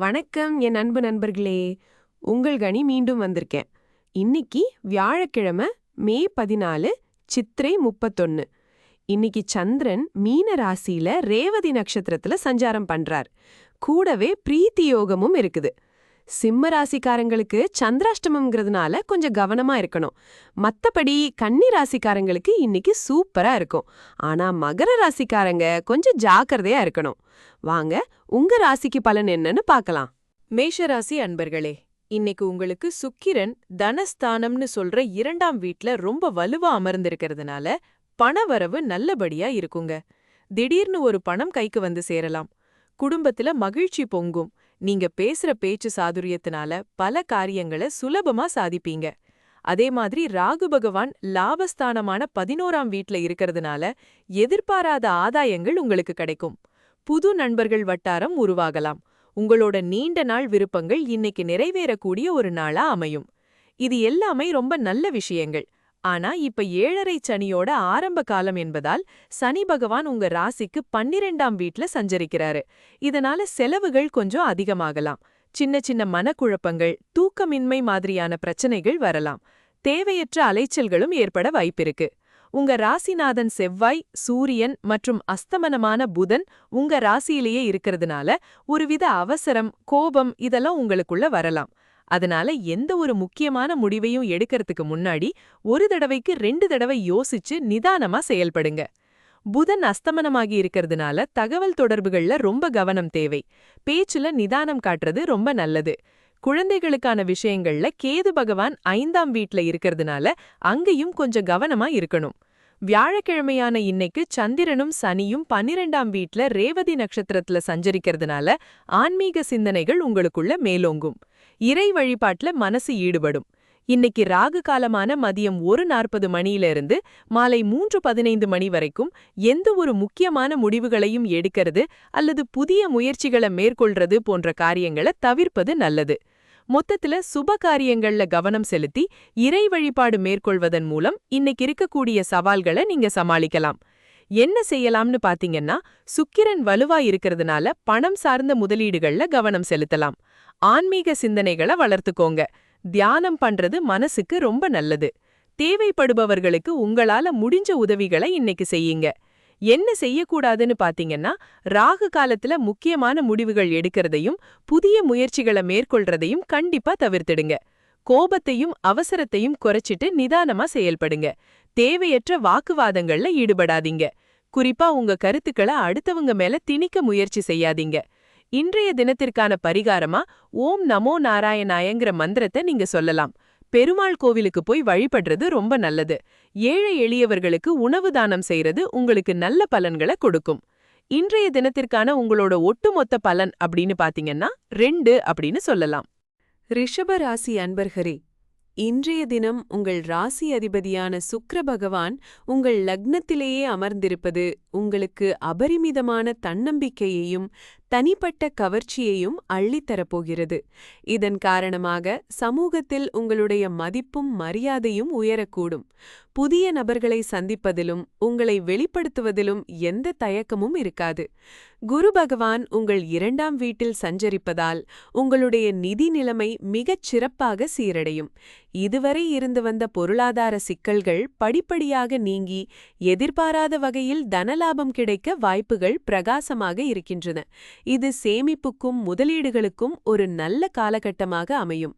வணக்கம் என் அன்பு நண்பர்களே. உங்கள் கனி மீண்டும் வந்திருக்கேன். இன்னைக்கு வியாழக்கிழமை மே 14 சித்திரை 31. இன்னைக்கு சந்திரன் மீன ராசியில ரேவதி நட்சத்திரத்துல சஞ்சாரம் பண்றார். கூடவே பிரீத்தி யோகமும் இருக்குது. சிம்ம ராசிக்காரங்களுக்கு சந்திராஷ்டமம்ங்கிறதுனால கொஞ்சம் கவனமா இருக்கணும். மத்தபடி கன்னி ராசிக்காரங்களுக்கு இன்னைக்கு சூப்பரா இருக்கும். ஆனா மகர ராசிக்காரங்க கொஞ்சம் ஜாக்கிரதையா இருக்கணும். வாங்க உங்க ராசிக்கு பலன் என்னன்னு பார்க்கலாம். மேஷராசி அன்பர்களே, இன்னைக்கு உங்களுக்கு சுக்கிரன் தனஸ்தானம்னு சொல்ற 2ஆம் வீட்ல ரொம்ப வலுவா அமர்ந்திருக்கிறதுனால பணவரவு நல்லபடியா இருக்குங்க. திடீர்னு ஒரு பணம் கைக்கு வந்து சேரலாம். குடும்பத்துல மகிழ்ச்சி பொங்கும். நீங்க பேசுற பேச்சு சாதுரியத்தினால பல காரியங்களை சுலபமா சாதிப்பீங்க. அதே மாதிரி ராகு பகவான் லாபஸ்தானமான 11ஆம் வீட்ல இருக்கிறதுனால எதிர்பாராத ஆதாயங்கள் உங்களுக்கு கிடைக்கும். புது நண்பர்கள் வட்டாரம் உருவாகலாம். உங்களோட நீண்ட நாள் விருப்பங்கள் இன்னைக்கு நிறைவேறக்கூடிய ஒரு நாளா அமையும். இது எல்லாமே ரொம்ப நல்ல விஷயங்கள். ஆனா இப்ப 7.5 சனியோட ஆரம்ப காலம் என்பதால் சனி பகவான் உங்க ராசிக்கு 12ஆம் வீட்ல சஞ்சரிக்கிறாரு. இதனால செலவுகள் கொஞ்சம் அதிகமாகலாம். சின்ன சின்ன மனக்குழப்பங்கள், தூக்கமின்மை மாதிரியான பிரச்சனைகள் வரலாம். தேவையற்ற அலைச்சல்களும் ஏற்பட வாய்ப்பிருக்கு. உங்க ராசிநாதன் செவ்வாய், சூரியன் மற்றும் அஸ்தமனமான புதன் உங்க ராசியிலேயே இருக்கிறதுனால ஒருவித அவசரம், கோபம் இதெல்லாம் உங்களுக்குள்ள வரலாம். அதனால எந்த ஒரு முக்கியமான முடிவையும் எடுக்கிறதுக்கு முன்னாடி ஒரு தடவைக்கு 2 தடவை யோசிச்சு நிதானமா செயல்படுங்க. புதன் அஸ்தமனமாகி இருக்கிறதுனால தகவல் தொடர்புகள்ல ரொம்ப கவனம் தேவை. பேச்சுல நிதானம் காட்டுறது ரொம்ப நல்லது. குழந்தைகளுக்கான விஷயங்கள்ல கேது பகவான் 5ஆம் வீட்ல இருக்கிறதுனால அங்கேயும் கொஞ்சம் கவனமா இருக்கணும். வியாழக்கிழமையான இன்னைக்கு சந்திரனும் சனியும் 12ஆம் வீட்ல ரேவதி நட்சத்திரத்துல சஞ்சரிக்கிறதுனால ஆன்மீக சிந்தனைகள் உங்களுக்குள்ள மேலோங்கும். இறை வழிபாட்டுல மனசு ஈடுபடும். இன்னைக்கு ராகு காலமான மதியம் 1:40 மணியிலிருந்து மாலை 3:15 மணி வரைக்கும் எந்த ஒரு முக்கியமான முடிவுகளையும் எடுக்கிறது அல்லது புதிய முயற்சிகளை மேற்கொள்றது போன்ற காரியங்களை தவிர்ப்பது நல்லது. மொத்தத்துல சுப காரியங்கள்ல கவனம் செலுத்தி இறை வழிபாடு மேற்கொள்வதன் மூலம் இன்னைக்கு இருக்கக்கூடிய சவால்களை நீங்க சமாளிக்கலாம். என்ன செய்யலாம்னு பாத்தீங்கன்னா, சுக்கிரன் வலுவா இருக்கிறதுனால பணம் சார்ந்த முதலீடுகள்ல கவனம் செலுத்தலாம். ஆன்மீக சிந்தனைகளை வளர்த்துக்கோங்க. தியானம் பண்றது மனசுக்கு ரொம்ப நல்லது. தேவைப்படுபவர்களுக்கு உங்களால முடிஞ்ச உதவிகளை இன்னைக்கு செய்யுங்க. என்ன செய்யக்கூடாதுன்னு பாத்தீங்கன்னா, ராகு காலத்துல முக்கியமான முடிவுகள் எடுக்கிறதையும் புதிய முயற்சிகளை மேற்கொள்றதையும் கண்டிப்பா தவிர்த்திடுங்க. கோபத்தையும் அவசரத்தையும் குறைச்சிட்டு நிதானமா செயல்படுங்க. தேவையற்ற வாக்குவாதங்கள்ல ஈடுபடாதீங்க. குறிப்பா உங்க கருத்துக்களை அடுத்தவங்க மேல திணிக்க முயற்சி செய்யாதீங்க. இன்றைய தினத்திற்கான பரிகாரமா ஓம் நமோ நாராயணாயங்கிற மந்திரத்தை நீங்க சொல்லலாம். பெருமாள் கோவிலுக்கு போய் வழிபடுறது ரொம்ப நல்லது. ஏழை எளியவர்களுக்கு உணவு தானம் செய்யறது உங்களுக்கு நல்ல பலன்களை கொடுக்கும். இன்றைய தினத்திற்கான உங்களோட ஒட்டுமொத்த பலன் அப்படின்னு பாத்தீங்கன்னா 2 அப்படின்னு சொல்லலாம். ரிஷப ராசி அன்பர்களே, இன்றைய தினம் உங்கள் ராசி அதிபதியான சுக்கிர பகவான் உங்கள் லக்னத்திலேயே அமர்ந்திருப்பது உங்களுக்கு அபரிமிதமான தன்னம்பிக்கையையும் தனிப்பட்ட கவர்ச்சியையும் அள்ளித்தரப்போகிறது. இதன் காரணமாக சமூகத்தில் உங்களுடைய மதிப்பும் மரியாதையும் உயரக்கூடும். புதிய நபர்களை சந்திப்பதிலும் உங்களை வெளிப்படுத்துவதிலும் எந்த தயக்கமும் இருக்காது. குரு பகவான் உங்கள் 2ஆம் வீட்டில் சஞ்சரிப்பதால் உங்களுடைய நிதி நிலைமை மிகச் சிறப்பாக சீரடையும். இதுவரை இருந்து வந்த பொருளாதார சிக்கல்கள் படிப்படியாக நீங்கி எதிர்பாராத வகையில் தனலாபம் கிடைக்க வாய்ப்புகள் பிரகாசமாக இருக்கின்றன. இது சேமிப்புக்கும் முதலீடுகளுக்கும் ஒரு நல்ல காலகட்டமாக அமையும்.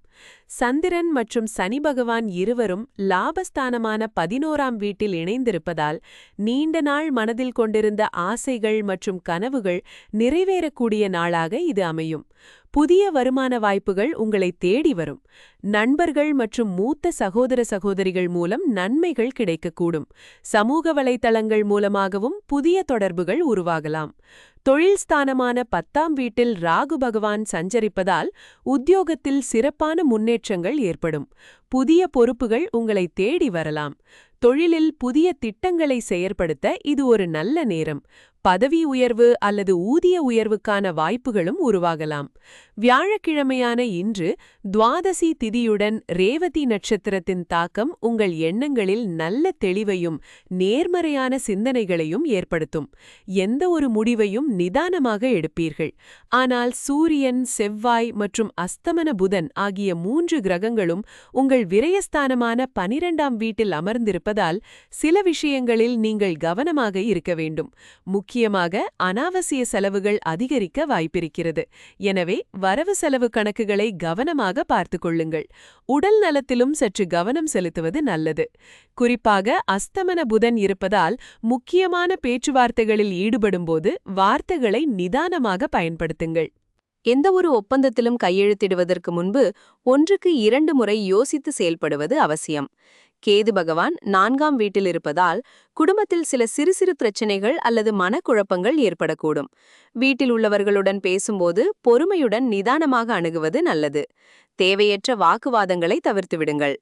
சந்திரன் மற்றும் சனி பகவான் இருவரும் லாபஸ்தானமான 11ஆம் வீட்டில் இணைந்திருப்பதால் நீண்ட நாள் மனதில் கொண்டிருந்த ஆசைகள் மற்றும் கனவுகள் நிறைவேறக்கூடிய நாளாக இது அமையும். புதிய வருமான வாய்ப்புகள் உங்களை தேடி வரும். நண்பர்கள் மற்றும் மூத்த சகோதர சகோதரிகள் மூலம் நன்மைகள் கிடைக்கக்கூடும். சமூக வலைத்தளங்கள் மூலமாகவும் புதிய தொடர்புகள் உருவாகலாம். தொழில் ஸ்தானமான 10ஆம் வீட்டில் ராகு பகவான் சஞ்சரிப்பதால் உத்தியோகத்தில் சிறப்பான முன்னேற்றங்கள் ஏற்படும். புதிய பொறுப்புகள் உங்களை தேடி வரலாம். தொழிலில் புதிய திட்டங்களை செயற்படுத்த இது ஒரு நல்ல நேரம். பதவி உயர்வு அல்லது ஊதிய உயர்வுக்கான வாய்ப்புகளும் உருவாகலாம். வியாழக்கிழமையான இன்று துவாதசி திதியுடன் ரேவதி நட்சத்திரத்தின் தாக்கம் உங்கள் எண்ணங்களில் நல்ல தெளிவையும் நேர்மறையான சிந்தனைகளையும் ஏற்படுத்தும். எந்த ஒரு முடிவையும் நிதானமாக எடுப்பீர்கள். ஆனால் சூரியன், செவ்வாய் மற்றும் அஸ்தமன புதன் ஆகிய 3 கிரகங்களும் உங்கள் விரயஸ்தானமான 12ஆம் வீட்டில் அமர்ந்திருப்பதால் சில விஷயங்களில் நீங்கள் கவனமாக இருக்க வேண்டும். முக்கியமாக அனாவசிய செலவுகள் அதிகரிக்க வாய்ப்பிருக்கிறது. எனவே வரவு செலவு கணக்குகளை கவனமாக பார்த்துக் கொள்ளுங்கள். உடல் நலத்திலும் சற்று கவனம் செலுத்துவது நல்லது. குறிப்பாக அஸ்தமன புதன் இருப்பதால் முக்கியமான பேச்சுவார்த்தைகளில் ஈடுபடும்போது வார்த்தைகளை நிதானமாக பயன்படுத்துங்கள். எந்த ஒரு ஒப்பந்தத்திலும் கையெழுத்திடுவதற்கு முன்பு 1க்கு 2 முறை யோசித்து செயல்படுவது அவசியம். கேது பகவான் 4ஆம் வீட்டில் இருப்பதால் குடும்பத்தில் சில சிறு சிறு பிரச்சனைகள் அல்லது மனக்குழப்பங்கள் ஏற்படக்கூடும். வீட்டில் உள்ளவர்களுடன் பேசும்போது பொறுமையுடன் நிதானமாக அணுகுவது நல்லது. தேவையற்ற வாக்குவாதங்களை தவிர்த்துவிடுங்கள்.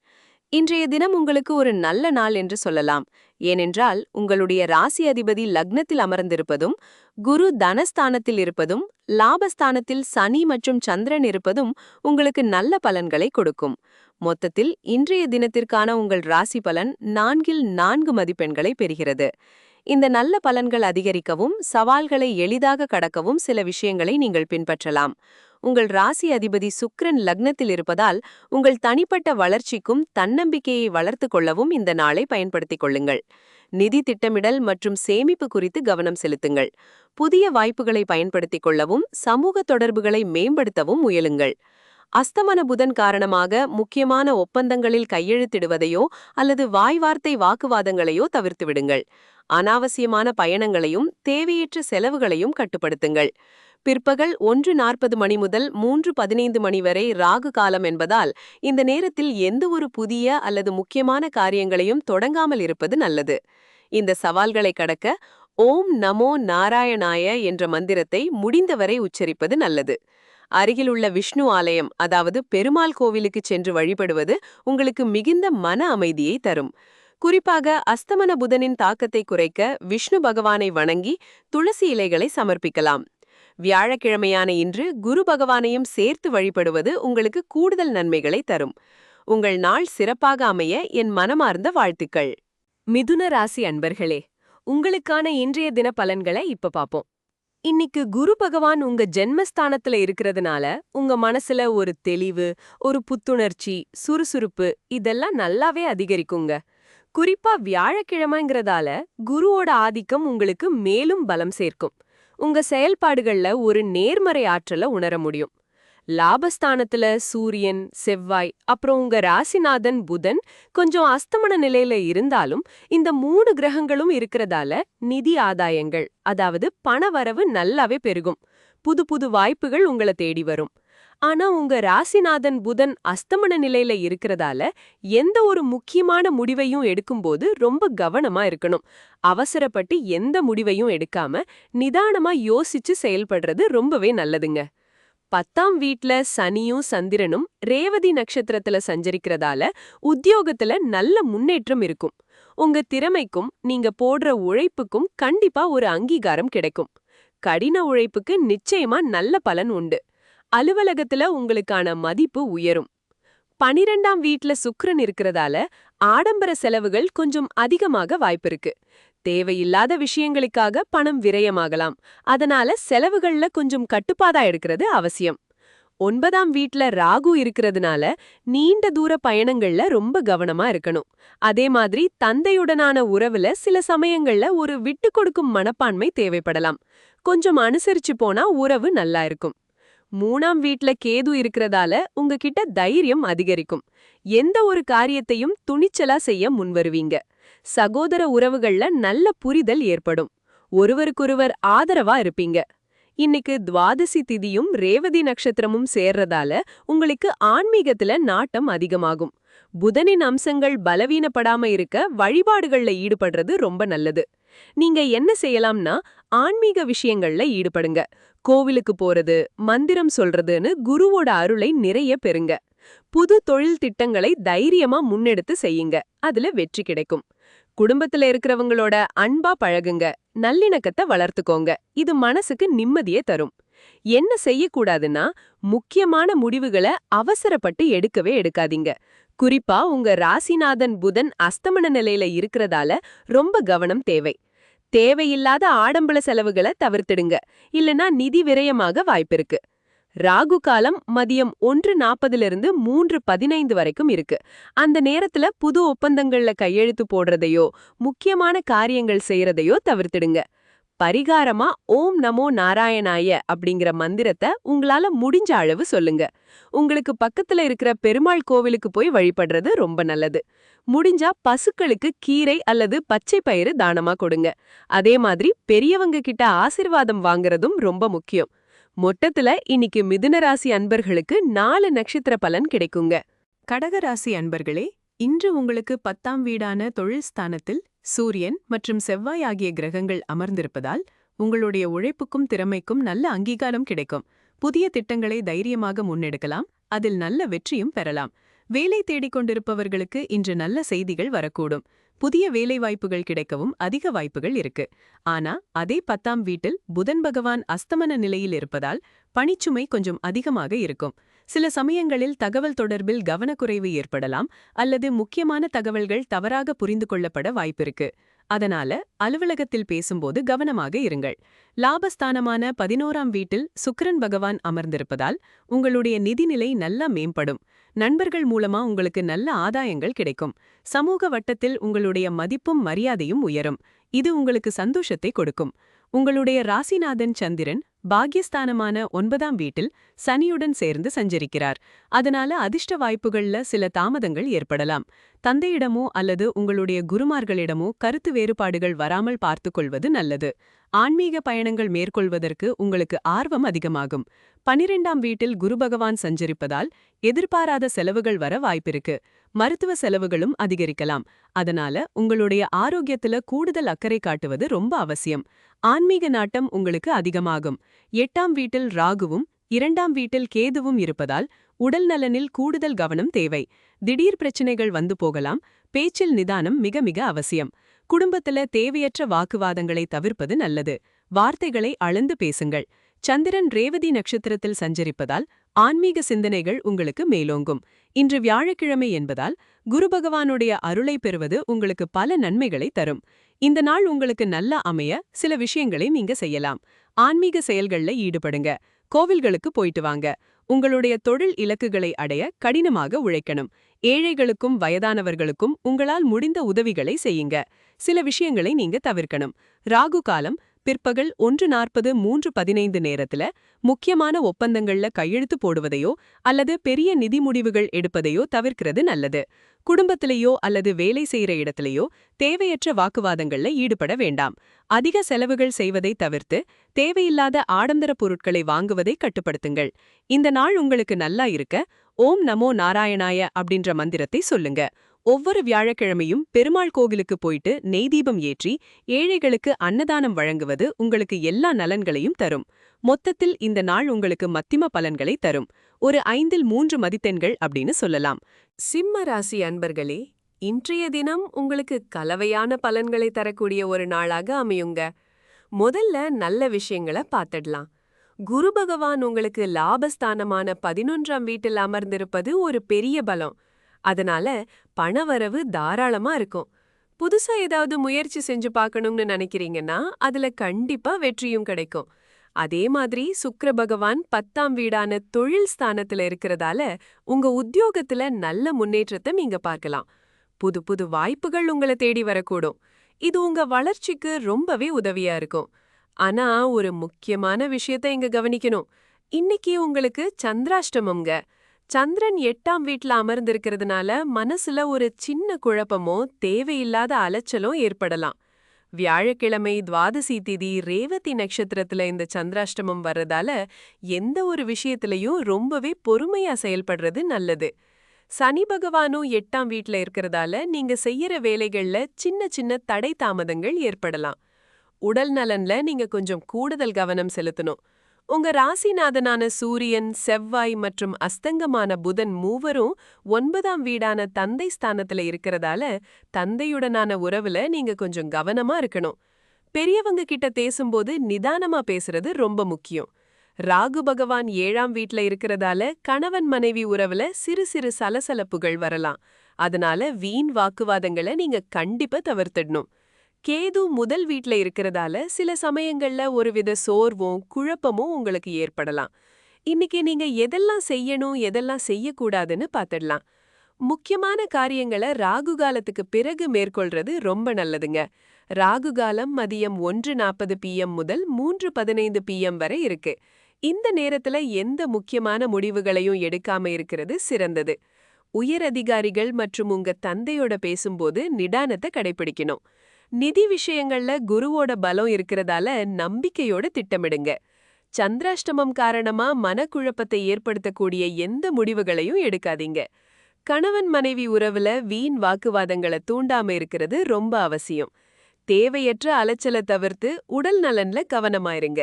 இன்றைய தினம் உங்களுக்கு ஒரு நல்ல நாள் என்று சொல்லலாம். ஏனென்றால் உங்களுடைய ராசி அதிபதி லக்னத்தில் அமர்ந்திருப்பதும், குரு தனஸ்தானத்தில் இருப்பதும், லாபஸ்தானத்தில் சனி மற்றும் சந்திரன் இருப்பதும் உங்களுக்கு நல்ல பலன்களை கொடுக்கும். மொத்தத்தில் இன்றைய தினத்திற்கான உங்கள் ராசி பலன் 4ல் 4 மதிப்பெண்களை பெறுகிறது. இந்த நல்ல பலன்கள் அதிகரிக்கவும், சவால்களை எளிதாக கடக்கவும் சில விஷயங்களை நீங்கள் பின்பற்றலாம். உங்கள் ராசி அதிபதி சுக்கிரன் லக்னத்தில் இருப்பதால் உங்கள் தனிப்பட்ட வளர்ச்சிக்கும் தன்னம்பிக்கையை வளர்த்துக் கொள்ளவும் இந்த நாளை பயன்படுத்திக் கொள்ளுங்கள். நிதி திட்டமிடல் மற்றும் சேமிப்பு குறித்து கவனம் செலுத்துங்கள். புதிய வாய்ப்புகளை பயன்படுத்திக் கொள்ளவும், சமூக தொடர்புகளை மேம்படுத்தவும் முயலுங்கள். அஸ்தமன புதன் காரணமாக முக்கியமான ஒப்பந்தங்களில் கையெழுத்திடுவதையோ அல்லது வாய்வார்த்தை வாக்குவாதங்களையோ தவிர்த்துவிடுங்கள். அனாவசியமான பயணங்களையும் தேவையற்ற செலவுகளையும் கட்டுப்படுத்துங்கள். பிற்பகல் 1:40 மணி முதல் 3:15 மணி வரை ராகு காலம் என்பதால் இந்த நேரத்தில் எந்த ஒரு புதிய அல்லது முக்கியமான காரியங்களையும் தொடங்காமல் இருப்பது நல்லது. இந்த சவால்களை கடக்க ஓம் நமோ நாராயணாய என்ற மந்திரத்தை முடிந்தவரை உச்சரிப்பது நல்லது. அருகிலுள்ள விஷ்ணு ஆலயம், அதாவது பெருமாள் கோவிலுக்கு சென்று வழிபடுவது உங்களுக்கு மிகுந்த மன அமைதியை தரும். குறிப்பாக அஸ்தமன புதனின் தாக்கத்தை குறைக்க விஷ்ணு பகவானை வணங்கி துளசி இலைகளை சமர்ப்பிக்கலாம். வியாழக்கிழமையான இன்று குரு பகவானையும் சேர்த்து வழிபடுவது உங்களுக்கு கூடுதல் நன்மைகளை தரும். உங்கள் நாள் சிறப்பாக அமைய என் மனமார்ந்த வாழ்த்துக்கள். மிதுன ராசி அன்பர்களே, உங்களுக்கான இன்றைய தின பலன்களை இப்ப பாப்போம். இன்னைக்கு குரு பகவான் உங்க ஜென்மஸ்தானத்துல இருக்கிறதுனால உங்க மனசுல ஒரு தெளிவு, ஒரு புத்துணர்ச்சி, சுறுசுறுப்பு இதெல்லாம் நல்லாவே அதிகரிக்குங்க. குறிப்பா வியாழக்கிழமைங்கிறதால குருவோட ஆதிக்கம் உங்களுக்கு மேலும் பலம் சேர்க்கும். உங்க செயல்பாடுகள்ல ஒரு நேர்மறை ஆற்றலை உணர முடியும். லாபஸ்தானத்துல சூரியன், செவ்வாய், அப்புறம் உங்க ராசிநாதன் புதன் கொஞ்சம் அஸ்தமன நிலையில இருந்தாலும் இந்த 3 கிரகங்களும் இருக்கிறதால நிதி ஆதாயங்கள், அதாவது பணவரவு நல்லாவே பெருகும். புது புது வாய்ப்புகள் உங்களை தேடி வரும். ஆனா உங்க ராசிநாதன் புதன் அஸ்தமன நிலையில இருக்கிறதால எந்த ஒரு முக்கியமான முடிவையும் எடுக்கும்போது ரொம்ப கவனமா இருக்கணும். அவசரப்பட்டு எந்த முடிவையும் எடுக்காம நிதானமா யோசிச்சு செயல்படுறது ரொம்பவே நல்லதுங்க. 10ஆம் வீட்ல சனியும் சந்திரனும் ரேவதி நட்சத்திரத்துல சஞ்சரிக்கிறதால உத்தியோகத்துல நல்ல முன்னேற்றம் இருக்கும். உங்க திறமைக்கும் நீங்க போடுற உழைப்புக்கும் கண்டிப்பா ஒரு அங்கீகாரம் கிடைக்கும். கடின உழைப்புக்கு நிச்சயமா நல்ல பலன் உண்டு. அலுவலகத்துல உங்களுக்கான மதிப்பு உயரும். 12ஆம் வீட்ல சுக்கிரன் இருக்கிறதால ஆடம்பர செலவுகள் கொஞ்சம் அதிகமாக வாய்ப்பிருக்கு. தேவையில்லாத விஷயங்களுக்காக பணம் விரயமாகலாம். அதனால செலவுகள்ல கொஞ்சம் கட்டுப்பாடா எடுக்கிறது அவசியம். 9ஆம் வீட்ல ராகு இருக்கிறதுனால நீண்ட தூர பயணங்கள்ல ரொம்ப கவனமா இருக்கணும். அதே மாதிரி தந்தையுடனான உறவுல சில சமயங்கள்ல ஒரு விட்டு கொடுக்கும் மனப்பான்மை தேவைப்படலாம். கொஞ்சம் அனுசரிச்சு போனா உறவு நல்லா இருக்கும். 3ஆம் வீட்ல கேது இருக்கிறதால உங்ககிட்ட தைரியம் அதிகரிக்கும். எந்த ஒரு காரியத்தையும் துணிச்சலா செய்ய முன்வருவீங்க. சகோதர உறவுகள்ல நல்ல புரிதல் ஏற்படும். ஒருவருக்கொருவர் ஆதரவா இருப்பீங்க. இன்னைக்கு துவாதசி திதியும் ரேவதி நட்சத்திரமும் சேர்றதால உங்களுக்கு ஆன்மீகத்துல நாட்டம் அதிகமாகும். புதனின் அம்சங்கள் பலவீனப்படாம இருக்க வழிபாடுகள்ல ஈடுபடுறது ரொம்ப நல்லது. நீங்க என்ன செய்யலாம்னா ஆன்மீக விஷயங்கள்ல ஈடுபடுங்க. கோவிலுக்கு போறது, மந்திரம் சொல்றதுன்னு குருவோட அருளை நிறைய பெறுங்க. புது தொழில் திட்டங்களை தைரியமா முன்னெடுத்து செய்யுங்க. அதுல வெற்றி கிடைக்கும். குடும்பத்துல இருக்கிறவங்களோட அன்பா பழகுங்க, நல்லிணக்கத்தை வளர்த்துக்கோங்க. இது மனசுக்கு நிம்மதியே தரும். என்ன செய்யக்கூடாதுன்னா, முக்கியமான முடிவுகளை அவசரப்பட்டு எடுக்கவே எடுக்காதீங்க. குறிப்பா உங்க ராசிநாதன் புதன் அஸ்தமன நிலையில இருக்கிறதால ரொம்ப கவனம் தேவை. தேவையில்லாத ஆடம்பர செலவுகளை தவிர்த்திடுங்க, இல்லனா நிதி விரயமாக வாய்ப்பிருக்கு. ராகு காலம் மதியம் 1:40 3:15 வரைக்கும் இருக்கு. அந்த நேரத்துல புது ஒப்பந்தங்கள்ல கையெழுத்து போடுறதையோ முக்கியமான காரியங்கள் செய்யறதையோ தவிர்த்திடுங்க. பரிகாரமா ஓம் நமோ நாராயணாய அப்படிங்கிற மந்திரத்தை உங்களால முடிஞ்ச அளவு சொல்லுங்க. உங்களுக்கு பக்கத்துல இருக்கிற பெருமாள் கோவிலுக்கு போய் வழிபடுறது ரொம்ப நல்லது. முடிஞ்சா பசுக்களுக்கு கீரை அல்லது பச்சை பயிறு தானமா கொடுங்க. அதே மாதிரி பெரியவங்க கிட்ட ஆசீர்வாதம் வாங்குறதும் ரொம்ப முக்கியம். மொத்தத்துல இன்னைக்கு மிதுன ராசி அன்பர்களுக்கு 4 நட்சத்திர பலன் கிடைக்குங்க. கடகராசி அன்பர்களே, இன்று உங்களுக்கு 10ஆம் வீடான தொழில் ஸ்தானத்தில் சூரியன் மற்றும் செவ்வாய் ஆகிய கிரகங்கள் அமர்ந்திருப்பதால் உங்களுடைய உழைப்புக்கும் திறமைக்கும் நல்ல அங்கீகாரம் கிடைக்கும். புதிய திட்டங்களை தைரியமாக முன்னெடுக்கலாம், அதில் நல்ல வெற்றியும் பெறலாம். வேலை தேடிக் கொண்டிருப்பவர்களுக்கு இன்று நல்ல செய்திகள் வரக்கூடும். புதிய வேலைவாய்ப்புகள் கிடைக்கவும் அதிக வாய்ப்புகள் இருக்கு. ஆனா அதே 10ஆம் வீட்டில் புதன் பகவான் அஸ்தமன நிலையில் இருப்பதால் பணிச்சுமை கொஞ்சம் அதிகமாக இருக்கும். சில சமயங்களில் தகவல் தொடர்பில் கவனக்குறைவு ஏற்படலாம், அல்லது முக்கியமான தகவல்கள் தவறாக புரிந்து கொள்ளப்பட வாய்ப்பிருக்கு. அதனால அலுவலகத்தில் பேசும்போது கவனமாக இருங்கள். லாபஸ்தானமான 11ஆம் வீட்டில் சுக்கிரன் பகவான் அமர்ந்திருப்பதால் உங்களுடைய நிதிநிலை நல்லா மேம்படும். நண்பர்கள் மூலமா உங்களுக்கு நல்ல ஆதாயங்கள் கிடைக்கும். சமூக வட்டத்தில் உங்களுடைய மதிப்பும் மரியாதையும் உயரும். இது உங்களுக்கு சந்தோஷத்தை கொடுக்கும். உங்களுடைய ராசிநாதன் சந்திரன் பாக்யஸ்தானமான 9ஆம் வீட்டில் சனியுடன் சேர்ந்து சஞ்சரிக்கிறார். அதனால அதிர்ஷ்ட வாய்ப்புகள்ல சில தாமதங்கள் ஏற்படலாம். தந்தையிடமோ அல்லது உங்களுடைய குருமார்களிடமோ கருத்து வேறுபாடுகள் வராமல் பார்த்துக்கொள்வது நல்லது. ஆன்மீக பயணங்கள் மேற்கொள்வதற்கு உங்களுக்கு ஆர்வம் அதிகமாகும். 12ஆம் வீட்டில் குரு பகவான் சஞ்சரிப்பதால் எதிர்பாராத செலவுகள் வர வாய்ப்பிருக்கு. மருத்துவ செலவுகளும் அதிகரிக்கலாம். அதனால உங்களுடைய ஆரோக்கியத்துல கூடுதல் அக்கறை காட்டுவது ரொம்ப அவசியம். ஆன்மீக நாட்டம் உங்களுக்கு அதிகமாகும். 8ஆம் வீட்டில் ராகுவும் 2ஆம் வீட்டில் கேதுவும் இருப்பதால் உடல் நலனில் கூடுதல் கவனம் தேவை. திடீர் பிரச்சனைகள் வந்து போகலாம். பேச்சில் நிதானம் மிக மிக அவசியம். குடும்பத்துல தேவையற்ற வாக்குவாதங்களை தவிர்ப்பது நல்லது. வார்த்தைகளை அளந்து பேசுங்கள். சந்திரன் ரேவதி நட்சத்திரத்தில் சஞ்சரிப்பதால் ஆன்மீக சிந்தனைகள் உங்களுக்கு மேலோங்கும். இன்று வியாழக்கிழமை என்பதால் குரு பகவானுடைய அருளை பெறுவது உங்களுக்கு பல நன்மைகளை தரும். இந்த நாள் உங்களுக்கு நல்லா அமைய சில விஷயங்களை நீங்க செய்யலாம். ஆன்மீக செயல்கள்ல ஈடுபடுங்க. கோவில்களுக்கு போயிட்டு வாங்க. உங்களுடைய தொழில் இலக்குகளை அடைய கடினமாக உழைக்கணும். ஏழைகளுக்கும் வயதானவர்களுக்கும் உங்களால் முடிந்த உதவிகளை செய்யுங்க. சில விஷயங்களை நீங்க தவிர்க்கணும். ராகு காலம் பிற்பகல் 1:40 3:15 நேரத்துல முக்கியமான ஒப்பந்தங்கள்ல கையெழுத்து போடுவதையோ அல்லது பெரிய நிதி முடிவுகள் எடுப்பதையோ தவிர்க்கிறது நல்லது. குடும்பத்திலேயோ அல்லது வேலை செய்யற இடத்திலேயோ தேவையற்ற வாக்குவாதங்கள்ல ஈடுபட வேண்டாம். அதிக செலவுகள் செய்வதை தவிர்த்து தேவையில்லாத ஆடம்பர பொருட்களை வாங்குவதை கட்டுப்படுத்துங்கள். இந்த நாள் உங்களுக்கு நல்லா இருக்க ஓம் நமோ நாராயணாய அப்படின்ற மந்திரத்தை சொல்லுங்க. ஒவ்வொரு வியாழக்கிழமையும் பெருமாள் கோவிலுக்கு போயிட்டு நெய்தீபம் ஏற்றி ஏழைகளுக்கு அன்னதானம் வழங்குவது உங்களுக்கு எல்லா நலன்களையும் தரும். மொத்தத்தில் இந்த நாள் உங்களுக்கு மத்திம பலன்களை தரும். ஒரு 5இல் 3 மதிப்பெண்கள் அப்படின்னு சொல்லலாம். சிம்ம ராசி அன்பர்களே, இன்றைய தினம் உங்களுக்கு கலவையான பலன்களை தரக்கூடிய ஒரு நாளாக அமையுங்க. முதல்ல நல்ல விஷயங்களை பார்த்துடலாம். குரு பகவான் உங்களுக்கு லாபஸ்தானமான 11ஆம் வீட்டில் அமர்ந்திருப்பது ஒரு பெரிய பலம். அதனால பணவரவு தாராளமா இருக்கும். புதுசா ஏதாவது முயற்சி செஞ்சு பார்க்கணும்னு நினைக்கிறீங்கன்னா அதுல கண்டிப்பா வெற்றியும் கிடைக்கும். அதே மாதிரி சுக்கிர பகவான் 10ஆம் வீடான தொழில் ஸ்தானத்துல இருக்கிறதால உங்க உத்தியோகத்துல நல்ல முன்னேற்றத்தை நீங்க பார்க்கலாம். புது புது வாய்ப்புகள் உங்களை தேடி வரக்கூடும். இது உங்க வளர்ச்சிக்கு ரொம்பவே உதவியா இருக்கும். ஆனா ஒரு முக்கியமான விஷயத்தை இங்க கவனிக்கணும். இன்னைக்கு உங்களுக்கு சந்திராஷ்டமம்ங்க. சந்திரன் 8ஆம் வீட்ல அமர்ந்திருக்கிறதுனால மனசுல ஒரு சின்ன குழப்பமோ தேவையில்லாத அலைச்சலோ ஏற்படலாம். வியாழக்கிழமை துவாதசி திதி ரேவதி நட்சத்திரத்துல இந்த சந்திராஷ்டமம் வர்றதால எந்த ஒரு விஷயத்திலையும் ரொம்பவே பொறுமையா செயல்படுறது நல்லது. சனி பகவானும் 8ஆம் வீட்ல இருக்கிறதால நீங்க செய்யற வேலைகள்ல சின்ன சின்ன தடை தாமதங்கள் ஏற்படலாம். உடல் நலன்ல நீங்க கொஞ்சம் கூடுதல் கவனம் செலுத்தணும். உங்க ராசிநாதனான சூரியன், செவ்வாய் மற்றும் அஸ்தங்கமான புதன் மூவரும் 9ஆம் வீடான தந்தை ஸ்தானத்துல இருக்கறதால தந்தையுடனான உறவுல நீங்க கொஞ்சம் கவனமா இருக்கணும். பெரியவங்க கிட்ட பேசும்போது நிதானமா பேசுறது ரொம்ப முக்கியம். ராகு பகவான் 7ஆம் வீட்ல இருக்கறதால கணவன் மனைவி உறவுல சிறு சிறு சலசலப்புகள் வரலாம். அதனால வீண் வாக்குவாதங்களை நீங்க கண்டிப்பா தவிர்த்திடணும். கேது முதல் வீட்ல இருக்கறதால சில சமயங்கள்ல ஒருவித சோர்வும் குழப்பமும் உங்களுக்கு ஏற்படலாம். இன்னைக்கு நீங்க எதெல்லாம் செய்யணும் எதெல்லாம் செய்யக்கூடாதுன்னு பார்த்திடலாம். முக்கியமான காரியங்களை ராகு காலத்துக்கு பிறகு மேற்கொள்றது ரொம்ப நல்லதுங்க. ராகு காலம் மதியம் 1:40 PM முதல் 3:15 PM வரை இருக்கு. இந்த நேரத்துல எந்த முக்கியமான முடிவுகளையும் எடுக்காம இருக்கிறது சிறந்தது. உயர் அதிகாரிகள் மற்றும் உங்க தந்தையோட பேசும்போது நிதானத்தை கடைபிடிக்கணும். நிதி விஷயங்கள்ல குருவோட பலம் இருக்கிறதால நம்பிக்கையோட திட்டமிடுங்க. சந்திராஷ்டமம் காரணமா மனக்குழப்பத்தை ஏற்படுத்தக்கூடிய எந்த முடிவுகளையும் எடுக்காதீங்க. கணவன் மனைவி உறவுல வீண் வாக்குவாதங்களை தூண்டாம இருக்கிறது ரொம்ப அவசியம். தேவையற்ற அலைச்சலை தவிர்த்து உடல் நலன்ல கவனமாயிருங்க.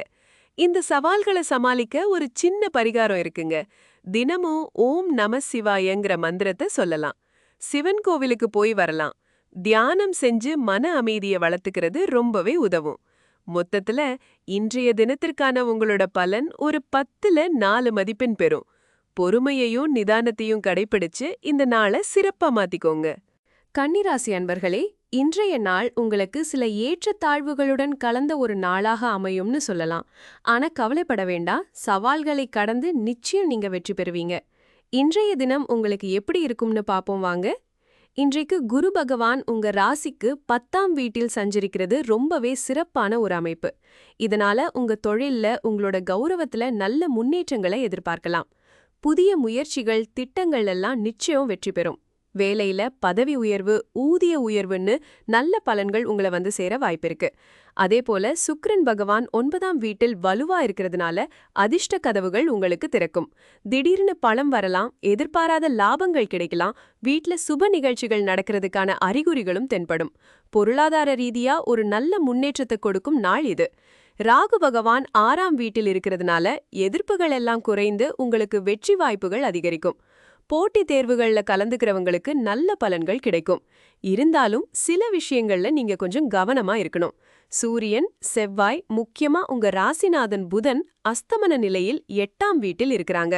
இந்த சவால்களை சமாளிக்க ஒரு சின்ன பரிகாரம் இருக்குங்க. தினமும் ஓம் நம சிவாயங்கிற மந்திரத்தை சொல்லலாம். சிவன் கோவிலுக்கு போய் வரலாம். தியானம் செஞ்சு மன அமைதியை வளர்த்துக்கிறது ரொம்பவே உதவும். மொத்தத்துல இன்றைய தினத்திற்கான உங்களோட பலன் ஒரு 10ல 4 மதிப்பெண் பெறும். பொறுமையையும் நிதானத்தையும் கடைபிடிச்சு இந்த நாளை சிறப்பா மாத்திக்கோங்க. கன்னிராசி அன்பர்களே, இன்றைய நாள் உங்களுக்கு சில ஏற்றத்தாழ்வுகளுடன் கலந்த ஒரு நாளாக அமையும்னு சொல்லலாம். ஆனா கவலைப்பட வேண்டாம், சவால்களை கடந்து நிச்சயம் நீங்க வெற்றி பெறுவீங்க. இன்றைய தினம் உங்களுக்கு எப்படி இருக்கும்னு பாப்போம் வாங்க. இன்றைக்கு குரு பகவான் உங்க ராசிக்கு 10ஆம் வீட்டில் சஞ்சரிக்கிறது ரொம்பவே சிறப்பான ஒரு அமைப்பு. இதனால உங்க தொழில்ல உங்களோட கௌரவத்துல நல்ல முன்னேற்றங்களை எதிர்பார்க்கலாம். புதிய முயற்சிகள் திட்டங்கள் எல்லாம் நிச்சயம் வெற்றி பெறும். வேலையில பதவி உயர்வு ஊதிய உயர்வுன்னு நல்ல பலன்கள் உங்களை வந்து சேர வாய்ப்பிருக்கு. அதே போல சுக்கிரன் பகவான் 9ஆம் வீட்டில் வலுவா இருக்கிறதுனால அதிர்ஷ்ட கதவுகள் உங்களுக்கு திறக்கும். திடீர்னு பணம் வரலாம், எதிர்பாராத லாபங்கள் கிடைக்கலாம், வீட்ல சுப நிகழ்ச்சிகள் நடக்கிறதுக்கான அறிகுறிகளும் தென்படும். பொருளாதார ரீதியா ஒரு நல்ல முன்னேற்றத்தை கொடுக்கும் நாள் இது. ராகு பகவான் 6ஆம் வீட்டில் இருக்கிறதுனால எதிர்ப்புகள் எல்லாம் குறைந்து உங்களுக்கு வெற்றி வாய்ப்புகள் அதிகரிக்கும். போட்டித் தேர்வுகள்ல கலந்துக்கிறவங்களுக்கு நல்ல பலன்கள் கிடைக்கும். இருந்தாலும் சில விஷயங்கள்ல நீங்க கொஞ்சம் கவனமா இருக்கணும். சூரியன், செவ்வாய், முக்கியமா உங்க ராசிநாதன் புதன் அஸ்தமன நிலையில் 8ஆம் வீட்டில் இருக்கிறாங்க.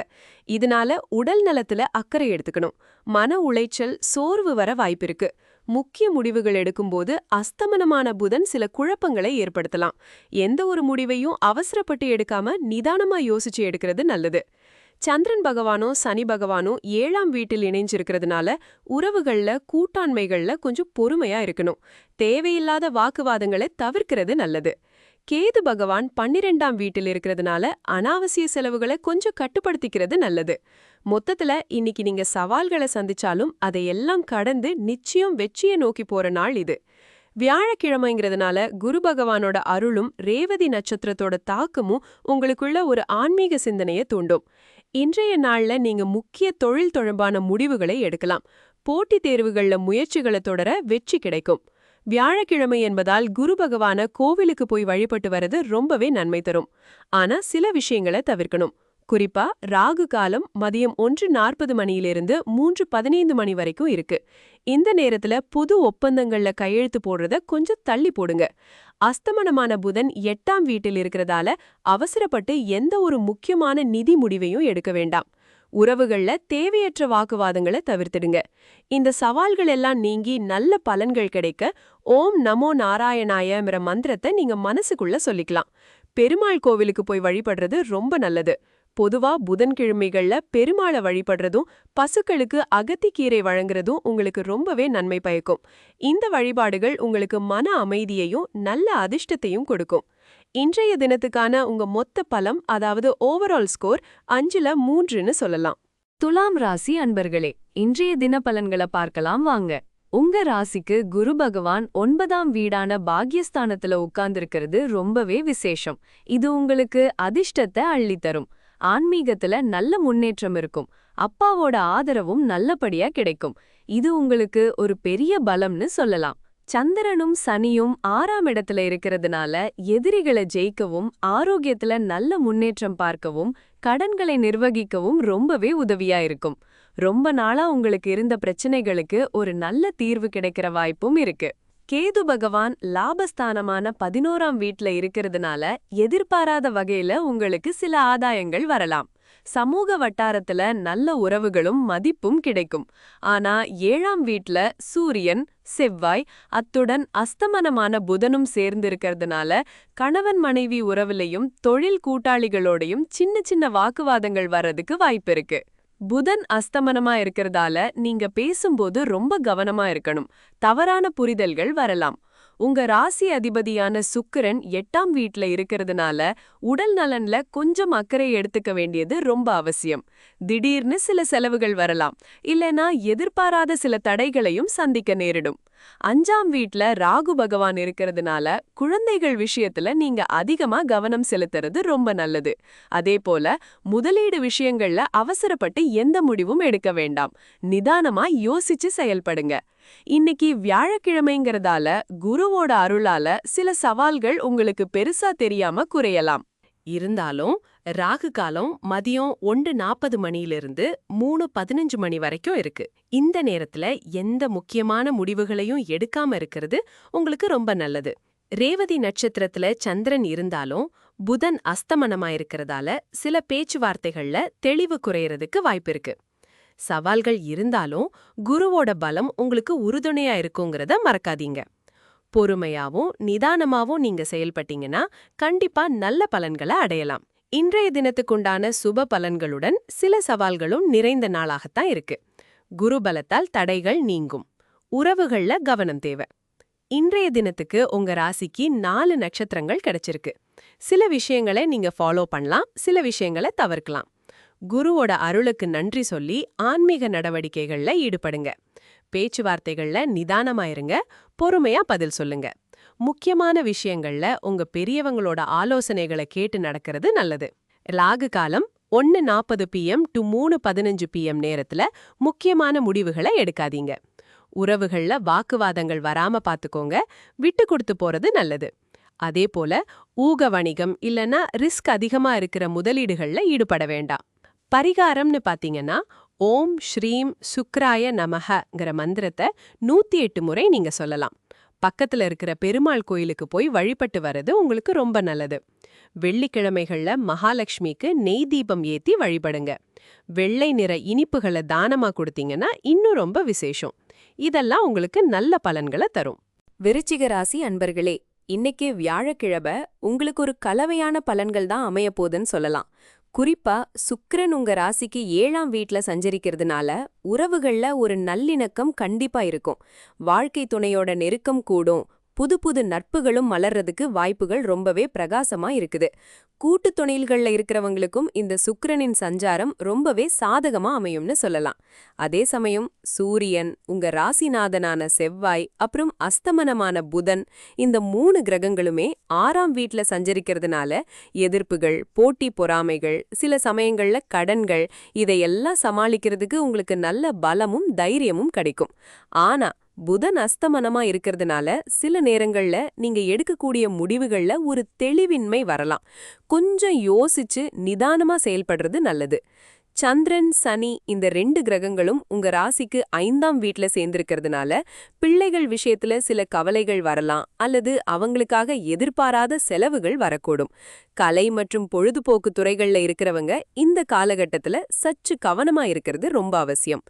இதனால உடல் நலத்துல அக்கறை எடுத்துக்கணும். மன உளைச்சல், சோர்வு வர வாய்ப்பிருக்கு. முக்கிய முடிவுகள் எடுக்கும்போது அஸ்தமனமான புதன் சில குழப்பங்களை ஏற்படுத்தலாம். எந்த ஒரு முடிவையும் அவசரப்பட்டு எடுக்காம நிதானமா யோசிச்சு எடுக்கிறது நல்லது. சந்திரன் பகவானோ சனி பகவானோ 7ஆம் வீட்டில் இணைஞ்சிருக்கிறதுனால உறவுகள்ல கூட்டாண்மைகள்ல கொஞ்சம் பொறுமையா இருக்கணும். தேவையில்லாத வாக்குவாதங்களை தவிர்க்கிறது நல்லது. கேது பகவான் 12ஆம் வீட்டில் இருக்கிறதுனால அனாவசிய செலவுகளை கொஞ்சம் கட்டுப்படுத்திக்கிறது நல்லது. மொத்தத்துல இன்னைக்கு நீங்க சவால்களை சந்திச்சாலும் அதையெல்லாம் கடந்து நிச்சயம் வெற்றியை நோக்கி போற நாள் இது. வியாழக்கிழமைங்கிறதுனால குரு பகவானோட அருளும் ரேவதி நட்சத்திரத்தோட தாக்கமும் உங்களுக்குள்ள ஒரு ஆன்மீக சிந்தனையை தூண்டும். இன்றைய நாள்ல நீங்க முக்கிய தொழில் தொடர்பான முடிவுகளை எடுக்கலாம். போட்டித் தேர்வுகள்ல முயற்சிகளை தொடர வெற்றி கிடைக்கும். வியாழக்கிழமை என்பதால் குரு பகவான கோவிலுக்கு போய் வழிபட்டு வர்றது ரொம்பவே நன்மை தரும். ஆனா சில விஷயங்களை தவிர்க்கணும். குறிப்பா ராகு காலம் மதியம் 1:40 மணியிலிருந்து 3:15 மணி வரைக்கும் இருக்கு. இந்த நேரத்துல புது ஒப்பந்தங்கள்ல கையெழுத்து போடுறத கொஞ்சம் தள்ளி போடுங்க. அஸ்தமனமான புதன் 8ஆம் வீட்டில் இருக்கிறதால அவசரப்பட்டு எந்த ஒரு முக்கியமான நிதி முடிவையும் எடுக்க வேண்டாம். உறவுகள்ல தேவையற்ற வாக்குவாதங்களை தவிர்த்திடுங்க. இந்த சவால்கள் எல்லாம் நீங்கி நல்ல பலன்கள் கிடைக்க ஓம் நமோ நாராயணாயங்கிற மந்திரத்தை நீங்க மனசுக்குள்ள சொல்லிக்கலாம். பெருமாள் கோவிலுக்கு போய் வழிபடுறது ரொம்ப நல்லது. பொதுவா புதன்கிழமைகள்ல பெருமாளை வழிபடுறதும் பசுக்களுக்கு அகத்திக்கீரை வழங்குறதும் உங்களுக்கு ரொம்பவே நன்மை பயக்கும். இந்த வழிபாடுகள் உங்களுக்கு மன அமைதியையும் நல்ல அதிர்ஷ்டத்தையும் கொடுக்கும். இன்றைய தினத்துக்கான உங்க மொத்த பலம், அதாவது ஓவரால் ஸ்கோர் 5ல 3ன்னு சொல்லலாம். துலாம் ராசி அன்பர்களே, இன்றைய தின பலன்களை பார்க்கலாம் வாங்க. உங்க ராசிக்கு குரு பகவான் 9ஆம் வீடான பாக்யஸ்தானத்துல உட்கார்ந்திருக்கிறது ரொம்பவே விசேஷம். இது உங்களுக்கு அதிர்ஷ்டத்தை அள்ளித்தரும். ஆன்மீகத்துல நல்ல முன்னேற்றம் இருக்கும். அப்பாவோட ஆதரவும் நல்லபடியா கிடைக்கும். இது உங்களுக்கு ஒரு பெரிய பலம்னு சொல்லலாம். சந்திரனும் சனியும் 6ஆம் இடத்துல இருக்கிறதுனால எதிரிகளை ஜெயிக்கவும் ஆரோக்கியத்துல நல்ல முன்னேற்றம் பார்க்கவும் கடன்களை நிர்வகிக்கவும் ரொம்பவே உதவியா இருக்கும். ரொம்ப நாளா உங்களுக்கு இருந்த பிரச்சனைகளுக்கு ஒரு நல்ல தீர்வு கிடைக்கிற வாய்ப்பும் இருக்கு. கேது பகவான் லாபஸ்தானமான 11ஆம் வீட்ல இருக்கிறதுனால எதிர்பாராத வகையில உங்களுக்கு சில ஆதாயங்கள் வரலாம். சமூக வட்டாரத்துல நல்ல உறவுகளும் மதிப்பும் கிடைக்கும். ஆனா 7ஆம் வீட்ல சூரியன், செவ்வாய், அத்துடன் அஸ்தமனமான புதனும் சேர்ந்திருக்கிறதுனால கணவன் மனைவி உறவுலையும் தொழில் கூட்டாளிகளோடையும் சின்ன சின்ன வாக்குவாதங்கள் வர்றதுக்கு வாய்ப்பிருக்கு. புதன் அஸ்தமனமா இருக்கிறதால நீங்க பேசும்போது ரொம்ப கவனமா இருக்கணும். தவறான புரிதல்கள் வரலாம். உங்க ராசி அதிபதியான சுக்கிரன் 8ஆம் வீட்ல இருக்கிறதுனால உடல் நலன்ல கொஞ்சம் அக்கறை எடுத்துக்க வேண்டியது ரொம்ப அவசியம். திடீர்னு சில செலவுகள் வரலாம், இல்லனா எதிர்பாராத சில தடைகளையும் சந்திக்க நேரிடும். 5ஆம் வீட்ல ராகு பகவான் இருக்கிறதுனால குழந்தைகள் விஷயத்துல நீங்க அதிகமா கவனம் செலுத்துறது ரொம்ப நல்லது. அதே போல முதலீடு விஷயங்கள்ல அவசரப்பட்டு எந்த முடிவும் எடுக்க வேண்டாம். நிதானமா யோசிச்சு செயல்படுங்க. இன்னைக்கு வியாழக்கிழமைங்கிறதால குருவோட அருளால சில சவால்கள் உங்களுக்கு பெருசா தெரியாம குறையலாம். இருந்தாலும் ராகு காலம் மதியம் 1:40 மணியிலிருந்து 3:15 மணி வரைக்கும் இருக்கு. இந்த நேரத்துல எந்த முக்கியமான முடிவுகளையும் எடுக்காம இருக்கிறது உங்களுக்கு ரொம்ப நல்லது. ரேவதி நட்சத்திரத்துல சந்திரன் இருந்தாலும் புதன் அஸ்தமனமா இருக்கிறதால சில பேச்சுவார்த்தைகள்ல தெளிவு குறையறதுக்கு வாய்ப்பிருக்கு. சவால்கள் இருந்தாலும் குருவோட பலம் உங்களுக்கு உறுதுணையா இருக்குங்கிறத மறக்காதீங்க. பொறுமையாவும் நிதானமாவும் நீங்க செயல்பட்டீங்கன்னா கண்டிப்பா நல்ல பலன்களை அடையலாம். இன்றைய தினத்துக்குண்டான சுப பலன்களுடன் சில சவால்களும் நிறைந்த நாளாகத்தான் இருக்கு. குரு பலத்தால் தடைகள் நீங்கும். உறவுகள்ல கவனம் தேவை. இன்றைய தினத்துக்கு உங்க ராசிக்கு 4 நட்சத்திரங்கள் கிடைச்சிருக்கு. சில விஷயங்களை நீங்க ஃபாலோ பண்ணலாம், சில விஷயங்களை தவிர்க்கலாம். குருவோட அருளுக்கு நன்றி சொல்லி ஆன்மீக நடவடிக்கைகள்ல ஈடுபடுங்க. பேச்சுவார்த்தைகள்ல நிதானமா இருங்க, பொறுமையா பதில் சொல்லுங்க. முக்கியமான விஷயங்கள்ல உங்க பெரியவங்களோட ஆலோசனைகளை கேட்டு நடக்கிறது நல்லது. ராகு காலம் 1:40 PM to 3:15 PM நேரத்துல முக்கியமான முடிவுகளை எடுக்காதீங்க. உறவுகள்ல வாக்குவாதங்கள் வராம பாத்துக்கோங்க, விட்டு கொடுத்து போறது நல்லது. அதே போல ஊக வணிகம் இல்லனா ரிஸ்க் அதிகமா இருக்கிற முதலீடுகள்ல ஈடுபட வேண்டாம். பரிகாரம்னு பாத்தீங்கன்னா ஓம் ஸ்ரீம் சுக்ராய நமஹங்கிற மந்திரத்தை 108 முறை நீங்க சொல்லலாம். பக்கத்துல இருக்கிற பெருமாள் கோயிலுக்கு போய் வழிபட்டு வர்றது உங்களுக்கு ரொம்ப நல்லது. வெள்ளிக்கிழமைகள்ல மகாலட்சுமிக்கு நெய் தீபம் ஏத்தி வழிபடுங்க. வெள்ளை நிற இனிப்புகளை தானமா கொடுத்தீங்கன்னா இன்னும் ரொம்ப விசேஷம். இதெல்லாம் உங்களுக்கு நல்ல பலன்களை தரும். விருச்சிக ராசி அன்பர்களே, இன்னைக்கு வியாழக்கிழமை உங்களுக்கு ஒரு கலவையான பலன்கள் தான் அமைய போதுன்னு சொல்லலாம். குறிப்பா சுக்கிரன் உங்க ராசிக்கு 7ஆம் வீட்ல சஞ்சரிக்கிறதுனால உறவுகள்ல ஒரு நல்லிணக்கம் கண்டிப்பா இருக்கும். வாழ்க்கை துணையோட நெருக்கம் கூடும். புது புது நட்புகளும் மலர்றதுக்கு வாய்ப்புகள் ரொம்பவே பிரகாசமா இருக்குது. கூட்டு தொழில்கள்ல இருக்கிறவங்களுக்கும் இந்த சுக்கிரனின் சஞ்சாரம் ரொம்பவே சாதகமா அமையும்னு சொல்லலாம். அதே சமயம் சூரியன், உங்க ராசிநாதனான செவ்வாய், அப்புறம் அஸ்தமனமான புதன், இந்த 3 கிரகங்களுமே 6ஆம் வீட்ல சஞ்சரிக்கிறதுனால எதிர்ப்புகள், போட்டி பொறாமைகள், சில சமயங்கள்ல கடன்கள், இதையெல்லாம் சமாளிக்கிறதுக்கு உங்களுக்கு நல்ல பலமும் தைரியமும் கிடைக்கும். ஆனா புதன் அஸ்தமனமா இருக்கிறதுனால சில நேரங்கள்ல நீங்க எடுக்கக்கூடிய முடிவுகள்ல ஒரு தெளிவின்மை வரலாம். கொஞ்சம் யோசிச்சு நிதானமா செயல்படுறது நல்லது. சந்திரன், சனி இந்த 2 கிரகங்களும் உங்க ராசிக்கு 5ஆம் வீட்ல சேர்ந்திருக்கிறதுனால பிள்ளைகள் விஷயத்துல சில கவலைகள் வரலாம், அல்லது அவங்களுக்காக எதிர்பாராத செலவுகள் வரக்கூடும். கலை மற்றும் பொழுதுபோக்கு துறைகள்ல இருக்கிறவங்க இந்த காலகட்டத்துல சற்று கவனமா இருக்கிறது ரொம்ப அவசியம்.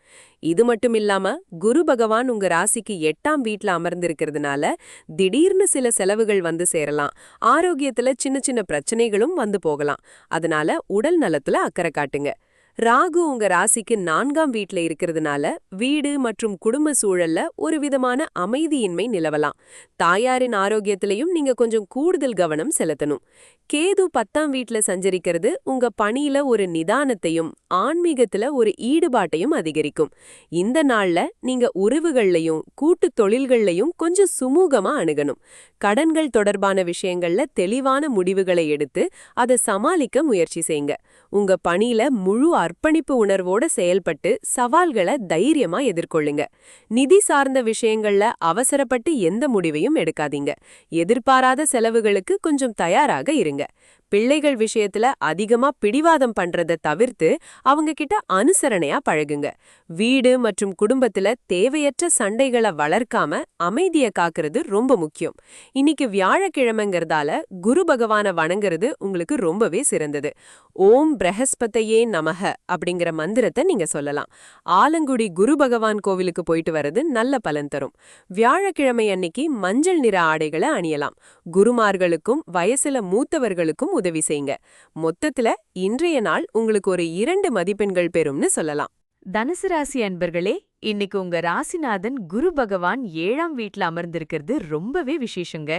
இது மட்டும் இல்லாம குரு பகவான் உங்க ராசிக்கு 8ஆம் வீட்ல அமர்ந்திருக்கிறதுனால திடீர்னு சில செலவுகள் வந்து சேரலாம். ஆரோக்கியத்துல சின்ன சின்ன பிரச்சனைகளும் வந்து போகலாம். அதனால உடல் நலத்துல அக்கறை காட்டுங்க. ராகு உங்க ராசிக்கு 4ஆம் வீட்ல இருக்கிறதுனால வீடு மற்றும் குடும்ப சூழல்ல ஒரு விதமான அமைதியின்மை நிலவலாம். தாயாரின் ஆரோக்கியத்திலையும் நீங்க கொஞ்சம் கூடுதல் கவனம் செலுத்தணும். கேது 10ஆம் வீட்ல சஞ்சரிக்கிறது உங்க பணியில ஒரு நிதானத்தையும் ஆன்மீகத்துல ஒரு ஈடுபாட்டையும் அதிகரிக்கும். இந்த நாள்ல நீங்க உறவுகள்லையும் கூட்டு தொழில்கள்லையும் கொஞ்சம் சுமூகமா அணுகணும். கடன்கள் தொடர்பான விஷயங்கள்ல தெளிவான முடிவுகளை எடுத்து அதை சமாளிக்க முயற்சி செய்யுங்க. உங்க பணியில முழு அர்ப்பணிப்பு உணர்வோட செயல்பட்டு சவால்களை தைரியமா எதிர்கொள்ளுங்க. நிதி சார்ந்த விஷயங்கள்ல அவசரப்பட்டு எந்த முடிவையும் எடுக்காதீங்க. எதிர்பாராத செலவுகளுக்கு கொஞ்சம் தயாராக இருங்க. பிள்ளைகள் விஷயத்துல அதிகமா பிடிவாதம் பண்றத தவிர்த்து அவங்க கிட்ட அனுசரணையா பழகுங்க. வீடு மற்றும் குடும்பத்துல தேவையற்ற சண்டைகளை வளர்க்காம அமைதிய காக்கிறது ரொம்ப முக்கியம். இன்னைக்கு வியாழக்கிழமைங்கிறதால குரு பகவான வணங்குறது உங்களுக்கு ரொம்பவே சிறந்தது. ஓம் பிரஹஸ்பதையே நமஹ அப்படிங்கிற மந்திரத்தை நீங்க சொல்லலாம். ஆலங்குடி குரு பகவான் கோவிலுக்கு போயிட்டு வர்றது நல்ல பலன் தரும். வியாழக்கிழமை அன்னைக்கு மஞ்சள் நிற ஆடைகளை அணியலாம். குருமார்களுக்கும் வயசுல மூத்தவர்களுக்கும் உதவி செய்யுங்க. மொத்தத்துல இன்றைய நாள் உங்களுக்கு ஒரு 2 மதிப்பெண்கள் பெறும்னு சொல்லலாம். தனுசு ராசி அன்பர்களே, இன்னைக்கு உங்க ராசிநாதன் குரு பகவான் 7ஆம் வீட்ல அமர்ந்திருக்கிறது ரொம்பவே விசேஷங்க.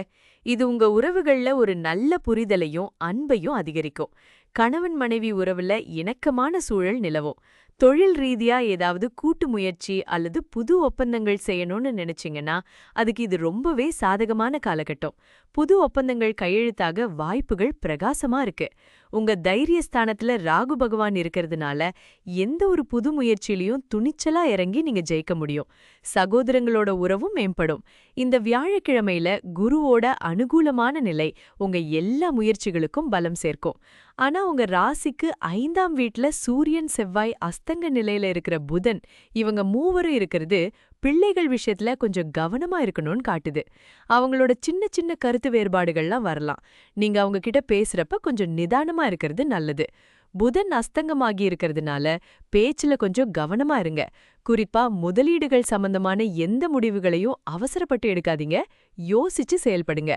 இது உங்க உறவுகள்ல ஒரு நல்ல புரிதலையும் அன்பையும் அதிகரிக்கும். கணவன் மனைவி உறவுல இணக்கமான சூழல் நிலவும். தொழில் ரீதியா ஏதாவது கூட்டு முயற்சி அல்லது புது ஒப்பந்தங்கள் செய்யணும்னு நினைச்சீங்கன்னா அதுக்கு இது ரொம்பவே சாதகமான காலகட்டம். புது ஒப்பந்தங்கள் கையெழுத்தாக வாய்ப்புகள் பிரகாசமா இருக்கு. உங்க தைரியஸ்தானத்துல ராகு பகவான் இருக்கிறதுனால எந்த ஒரு புது முயற்சியிலையும் துணிச்சலா இறங்கி நீங்க ஜெயிக்க முடியும். சகோதரங்களோட உறவும் மேம்படும். இந்த வியாழக்கிழமையில குருவோட அனுகூலமான நிலை உங்க எல்லா முயற்சிகளுக்கும் பலம் சேர்க்கும். ஆனா உங்க ராசிக்கு 5ஆம் வீட்ல சூரியன் செவ்வாய் அஸ்தங்க நிலையில இருக்கிற புதன் இவங்க மூவரும் இருக்கிறது பிள்ளைகள் விஷயத்துல கொஞ்சம் கவனமா இருக்கணும்னு காட்டுது. அவங்களோட சின்ன சின்ன கருத்து வேறுபாடுகள்லாம் வரலாம். நீங்க அவங்க கிட்ட பேசுறப்ப கொஞ்சம் நிதானமா இருக்கிறது நல்லது. புதன் அஸ்தங்கமாகி இருக்கிறதுனால பேச்சுல கொஞ்சம் கவனமா இருங்க. குறிப்பா முதலீடுகள் சம்பந்தமான எந்த முடிவுகளையும் அவசரப்பட்டு எடுக்காதீங்க. யோசிச்சு செயல்படுங்க.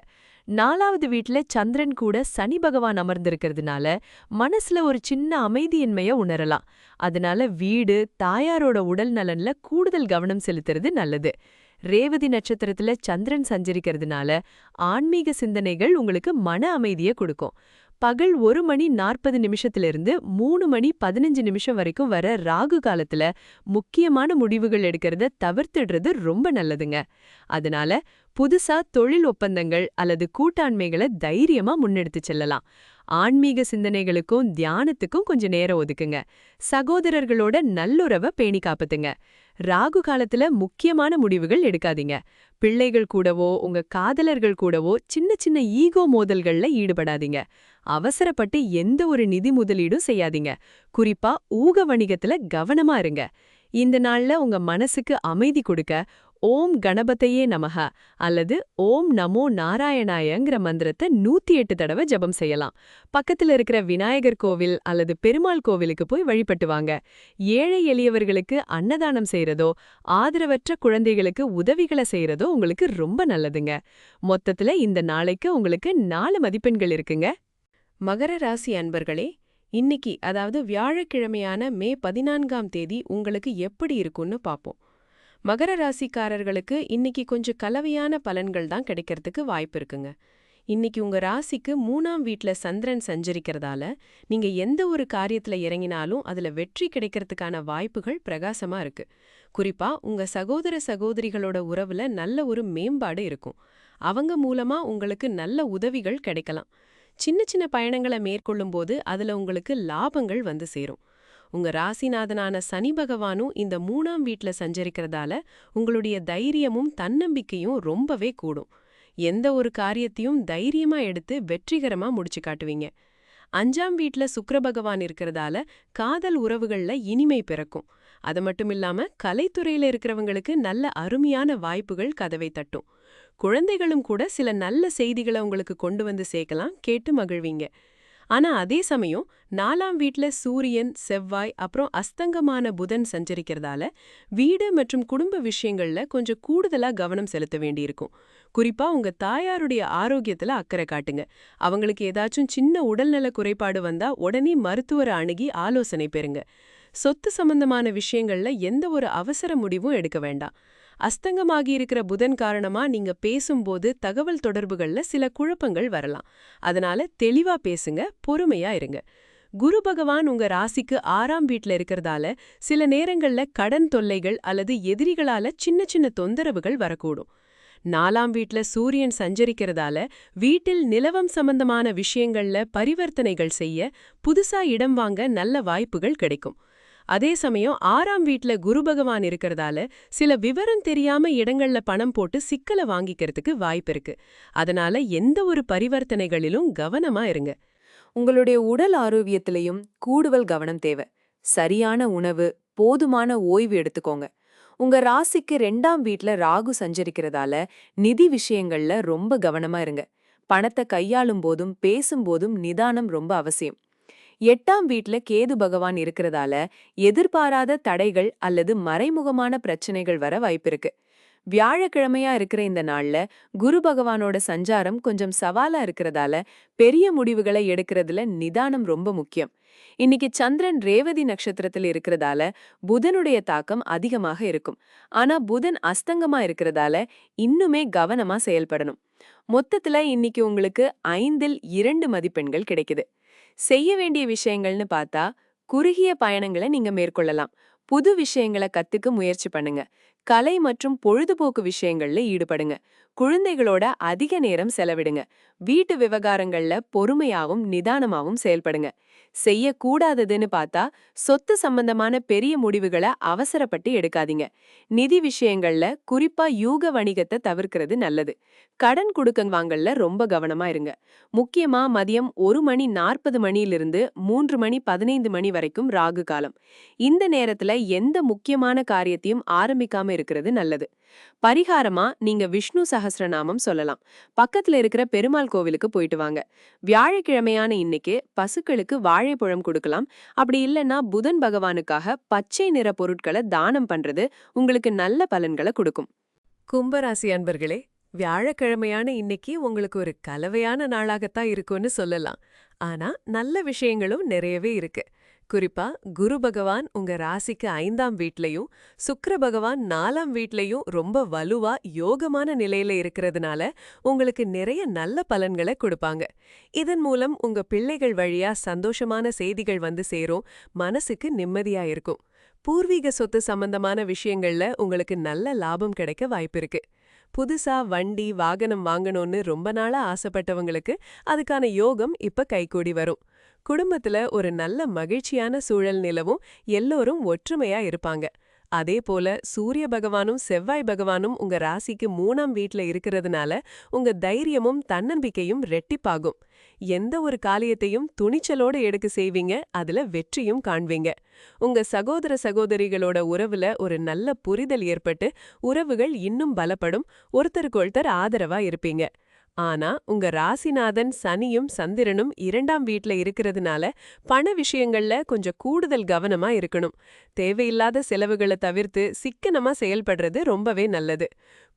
4வது வீட்ல சந்திரன் கூட சனி பகவான் அமர்ந்திருக்கிறதுனால மனசுல ஒரு சின்ன அமைதியின்மைய உணரலாம். அதனால வீடு, தாயாரோட உடல் நலன்ல கூடுதல் கவனம் செலுத்துறது நல்லது. ரேவதி நட்சத்திரத்துல சந்திரன் சஞ்சரிக்கிறதுனால ஆன்மீக சிந்தனைகள் உங்களுக்கு மன அமைதிய கொடுக்கும். பகல் 1:40 3:15 வரைக்கும் வர ராகு காலத்துல முக்கியமான முடிவுகள் எடுக்கிறத தவிர்த்துடுறது ரொம்ப நல்லதுங்க. அதனால புதுசா தொழில் ஒப்பந்தங்கள் அல்லது கூட்டாண்மைகளை தைரியமா முன்னெடுத்து செல்லலாம். ஆன்மீக சிந்தனைகளுக்கும் தியானத்துக்கும் கொஞ்சம் நேரம் ஒதுக்குங்க. சகோதரர்களோட நல்லுறவை பேணி காப்பத்துங்க. ராகு காலத்துல முக்கியமான முடிவுகள் எடுக்காதீங்க. பிள்ளைகள் கூடவோ உங்க காதலர்கள் கூடவோ சின்ன சின்ன ஈகோ மோதல்கள்ல ஈடுபடாதீங்க. அவசரப்பட்டு எந்த ஒரு நிதி முதலீடும் செய்யாதீங்க. குறிப்பா ஊக வணிகத்துல கவனமா இருங்க. இந்த நாள்ல உங்க மனசுக்கு அமைதி கொடுக்க ஓம் கணபதையே நமஹ அல்லது ஓம் நமோ நாராயணாயங்கிற மந்திரத்தை 108 தடவை ஜபம் செய்யலாம். பக்கத்துல இருக்கிற விநாயகர் கோவில் அல்லது பெருமாள் கோவிலுக்கு போய் வழிபட்டு வாங்க. ஏழை எளியவர்களுக்கு அன்னதானம் செய்யறதோ ஆதரவற்ற குழந்தைகளுக்கு உதவிகளை செய்யறதோ உங்களுக்கு ரொம்ப நல்லதுங்க. மொத்தத்துல இந்த நாளைக்கு உங்களுக்கு 4 மதிப்பெண்கள் இருக்குங்க. மகர ராசி அன்பர்களே, இன்னைக்கு அதாவது வியாழக்கிழமையான மே 14ஆம் தேதி உங்களுக்கு எப்படி இருக்கும்னு பாப்போம். மகர ராசிக்காரர்களுக்கு இன்னைக்கு கொஞ்சம் கலவையான பலன்கள் தான் கிடைக்கிறதுக்கு வாய்ப்பு இருக்குங்க. இன்னைக்கு உங்க ராசிக்கு 3ஆம் வீட்ல சந்திரன் சஞ்சரிக்கிறதால நீங்க எந்த ஒரு காரியத்துல இறங்கினாலும் அதுல வெற்றி கிடைக்கிறதுக்கான வாய்ப்புகள் பிரகாசமா இருக்கு. குறிப்பா உங்க சகோதர சகோதரிகளோட உறவுல நல்ல ஒரு மேம்பாடு இருக்கும். அவங்க மூலமா உங்களுக்கு நல்ல உதவிகள் கிடைக்கலாம். சின்ன சின்ன பயணங்களை மேற்கொள்ளும்போது அதுல உங்களுக்கு லாபங்கள் வந்து சேரும். உங்க ராசிநாதனான சனி பகவானும் இந்த 3ஆம் வீட்ல சஞ்சரிக்கிறதால உங்களுடைய தைரியமும் தன்னம்பிக்கையும் ரொம்பவே கூடும். எந்த ஒரு காரியத்தையும் தைரியமா எடுத்து வெற்றிகரமா முடிச்சு காட்டுவீங்க. 5ஆம் வீட்ல சுக்கிர பகவான் இருக்கிறதால காதல் உறவுகள்ல இனிமை பிறக்கும். அது மட்டும் இல்லாம கலைத்துறையில இருக்கிறவங்களுக்கு நல்ல அருமையான வாய்ப்புகள் கதவை தட்டும். குழந்தைகளும் கூட சில நல்ல செய்திகளை உங்களுக்கு கொண்டு வந்து சேர்க்கலாம், கேட்டு மகிழ்வீங்க. ஆனா அதே சமயம் 4ஆம் வீட்ல சூரியன் செவ்வாய் அப்புறம் அஸ்தங்கமான புதன் சஞ்சரிக்கிறதால வீடு மற்றும் குடும்ப விஷயங்கள்ல கொஞ்சம் கூடுதலா கவனம் செலுத்த வேண்டியிருக்கும். குறிப்பா உங்க தாயாருடைய ஆரோக்கியத்துல அக்கறை காட்டுங்க. அவங்களுக்கு ஏதாச்சும் சின்ன உடல்நல குறைபாடு வந்தா உடனே மருத்துவரை அணுகி ஆலோசனை பெறுங்க. சொத்து சம்பந்தமான விஷயங்கள்ல எந்த ஒரு அவசர முடிவும் எடுக்க வேண்டாம். அஸ்தங்கமாகி இருக்கிற புதன் காரணமா நீங்க பேசும்போது தகவல் தொடர்புகள்ல சில குழப்பங்கள் வரலாம். அதனால தெளிவா பேசுங்க, பொறுமையா இருங்க. குரு பகவான் உங்க ராசிக்கு 6ஆம் வீட்ல இருக்கிறதால சில நேரங்கள்ல கடன் தொல்லைகள் அல்லது எதிரிகளால சின்ன சின்ன தொந்தரவுகள் வரக்கூடும். 4ஆம் வீட்ல சூரியன் சஞ்சரிக்கிறதால வீட்டில் நிலவம் சம்பந்தமான விஷயங்கள்ல பரிவர்த்தனைகள் செய்ய, புதுசா இடம் வாங்க நல்ல வாய்ப்புகள் கிடைக்கும். அதே சமயம் 6ஆம் வீட்ல குரு பகவான் இருக்கிறதால சில விவரம் தெரியாம இடங்கள்ல பணம் போட்டு சிக்கலை வாங்கிக்கிறதுக்கு வாய்ப்பு இருக்கு. அதனால எந்த ஒரு பரிவர்த்தனைகளிலும் கவனமா இருங்க. உங்களுடைய உடல் ஆரோக்கியத்திலையும் கூடுதல் கவனம் தேவை. சரியான உணவு, போதுமான ஓய்வு எடுத்துக்கோங்க. உங்க ராசிக்கு 2ஆம் வீட்ல ராகு சஞ்சரிக்கிறதால நிதி விஷயங்கள்ல ரொம்ப கவனமா இருங்க. பணத்தை கையாளும் போதும் பேசும்போதும் நிதானம் ரொம்ப அவசியம். 8ஆம் வீட்ல கேது பகவான் இருக்கிறதால எதிர்பாராத தடைகள் அல்லது மறைமுகமான பிரச்சனைகள் வர வாய்ப்பிருக்கு. வியாழக்கிழமையா இருக்கிற இந்த நாள்ல குரு பகவானோட சஞ்சாரம் கொஞ்சம் சவாலா இருக்கிறதால பெரிய முடிவுகளை எடுக்கிறதுல நிதானம் ரொம்ப முக்கியம். இன்னைக்கு சந்திரன் ரேவதி நட்சத்திரத்தில் இருக்கிறதால புதனுடைய தாக்கம் அதிகமாக இருக்கும். ஆனா புதன் அஸ்தங்கமா இருக்கிறதால இன்னுமே கவனமா செயல்படணும். மொத்தத்துல இன்னைக்கு உங்களுக்கு 5இல் 2 மதிப்பெண்கள் கிடைக்குது. செய்ய வேண்டிய விஷயங்கள்னு பார்த்தா, குறுகிய பயணங்களை நீங்க மேற்கொள்ளலாம். புது விஷயங்களை கத்துக்க முயற்சி பண்ணுங்க. கலை மற்றும் பொழுதுபோக்கு விஷயங்கள்ல ஈடுபடுங்க. குழந்தைகளோட அதிக நேரம் செலவிடுங்க. வீட்டு விவகாரங்கள்ல பொறுமையாவும் நிதானமாவும் செயல்படுங்க. செய்யக்கூடாததுன்னு பார்த்தா, சொத்து சம்பந்தமான பெரிய முடிவுகளை அவசரப்பட்டு எடுக்காதீங்க. நிதி விஷயங்கள்ல குறிப்பா யூக வணிகத்தை தவிர்க்கிறது நல்லது. கடன் கொடுக்கல் வாங்கல்ல ரொம்ப கவனமா இருங்க. முக்கியமா மதியம் 1:40 மணியிலிருந்து 3:15 வரைக்கும் ராகு காலம். இந்த நேரத்துல எந்த முக்கியமான காரியத்தையும் ஆரம்பிக்காம இருக்கிறது நல்லது. பரிகாரமா நீங்க விஷ்ணு சஹஸ்ரநாமம் சொல்லலாம். பக்கத்துல இருக்கிற பெருமாள் கோவிலுக்கு போயிட்டு வாங்க. வியாழக்கிழமையான இன்னைக்கு பசுக்களுக்கு வாழைப்பழம் கொடுக்கலாம். அப்படி இல்லைன்னா புதன் பகவானுக்காக பச்சை நிற பொருட்களை தானம் பண்றது உங்களுக்கு நல்ல பலன்களை கொடுக்கும். கும்பராசி அன்பர்களே, வியாழக்கிழமையான இன்னைக்கு உங்களுக்கு ஒரு கலவையான நாளாகத்தான் இருக்கும்னு சொல்லலாம். ஆனா நல்ல விஷயங்களும் நிறையவே இருக்கு. குறிப்பா குரு பகவான் உங்க ராசிக்கு 5ஆம் வீட்லயும், சுக்கிர பகவான் 4ஆம் வீட்லயும் ரொம்ப வலுவா யோகமான நிலையில இருக்கிறதுனால உங்களுக்கு நிறைய நல்ல பலன்களை கொடுப்பாங்க. இதன் மூலம் உங்க பிள்ளைகள் வழியா சந்தோஷமான செய்திகள் வந்து சேரும், மனசுக்கு நிம்மதியா இருக்கும். பூர்வீக சொத்து சம்பந்தமான விஷயங்கள்ல உங்களுக்கு நல்ல லாபம் கிடைக்க வாய்ப்பிருக்கு. புதுசா வண்டி, வாகனம் வாங்கணும்னு ரொம்ப நாளா ஆசைப்பட்டவங்களுக்கு அதுக்கான யோகம் இப்ப கைகூடி வரும். குடும்பத்துல ஒரு நல்ல மகிழ்ச்சியான சூழல் நிலவும், எல்லோரும் ஒற்றுமையா இருப்பாங்க. அதே போல சூரிய பகவானும் செவ்வாய் பகவானும் உங்க ராசிக்கு 3ஆம் வீட்ல இருக்கிறதுனால உங்க தைரியமும் தன்னம்பிக்கையும் ரெட்டிப்பாகும். எந்த ஒரு காரியத்தையும் துணிச்சலோட எடுக்க செய்வீங்க, அதுல வெற்றியும் காண்பீங்க. உங்க சகோதர சகோதரிகளோட உறவுல ஒரு நல்ல புரிதல் ஏற்பட்டு உறவுகள் இன்னும் பலப்படும், ஒருத்தருக்கொருத்தர் ஆதரவா இருப்பீங்க. ஆனா உங்க ராசிநாதன் சனியும் சந்திரனும் 2ஆம் வீட்ல இருக்கிறதுனால பண விஷயங்கள்ல கொஞ்சம் கூடுதல் கவனமா இருக்கணும். தேவையில்லாத செலவுகளை தவிர்த்து சிக்கனமா செயல்படுறது ரொம்பவே நல்லது.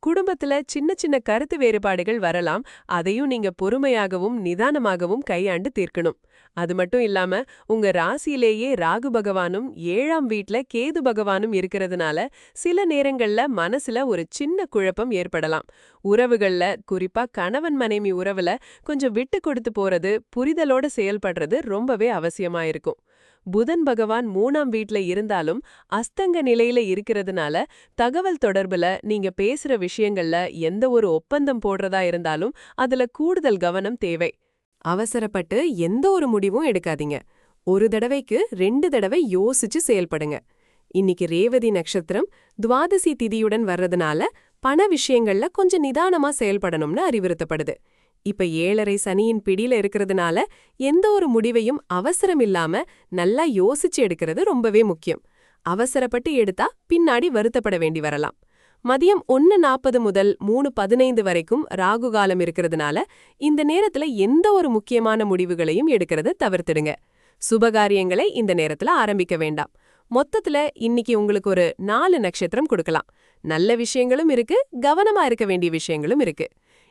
குடும்பத்துல சின்ன சின்ன கருத்து வேறுபாடுகள் வரலாம், அதையும் நீங்க பொறுமையாகவும் நிதானமாகவும் கையாண்டு தீர்க்கணும். அது மட்டும் இல்லாம உங்க ராசியிலேயே ராகு பகவானும் 7ஆம் வீட்ல கேது பகவானும் இருக்கிறதுனால சில நேரங்கள்ல மனசுல ஒரு சின்ன குழப்பம் ஏற்படலாம். உறவுகள்ல, குறிப்பா கணவன் மனைவி உறவுல கொஞ்சம் விட்டு கொடுத்து போறது, புரிதலோட செயல்படுறது ரொம்பவே அவசியமா இருக்கும். புதன் பகவான் 3ஆம் வீட்ல இருந்தாலும் அஸ்தங்க நிலையில இருக்கிறதுனால தகவல் தொடர்புல நீங்க பேசுற விஷயங்கள்ல எந்த ஒரு ஒப்பந்தம் போடுறதா இருந்தாலும் அதுல கூடுதல் கவனம் தேவை. அவசரப்பட்டு எந்த ஒரு முடிவும் எடுக்காதீங்க. ஒரு தடவைக்கு 2 தடவை யோசிச்சு செயல்படுங்க. இன்னைக்கு ரேவதி நட்சத்திரம் துவாதசி திதியுடன் வர்றதுனால பண விஷயங்கள்ல கொஞ்சம் நிதானமா செயல்படணும்னு அறிவுறுத்தப்படுது. இப்ப 7:30 சனியின் பிடியில இருக்கிறதுனால எந்த ஒரு முடிவையும் அவசரம் இல்லாம நல்லா யோசிச்சு எடுக்கிறது ரொம்பவே முக்கியம். அவசரப்பட்டு எடுத்தா பின்னாடி வருத்தப்பட வேண்டி வரலாம். மதியம் 1:40 முதல் 3:15 வரைக்கும் ராகு காலம் இருக்கிறதுனால இந்த நேரத்துல எந்த ஒரு முக்கியமான முடிவுகளையும் எடுக்கிறத தவிர்த்திடுங்க. சுபகாரியங்களை இந்த நேரத்துல ஆரம்பிக்க வேண்டாம். மொத்தத்துல இன்னைக்கு உங்களுக்கு ஒரு 4 நட்சத்திரம் கொடுக்கலாம். நல்ல விஷயங்களும் இருக்கு, கவனமா இருக்க வேண்டிய விஷயங்களும் இருக்கு.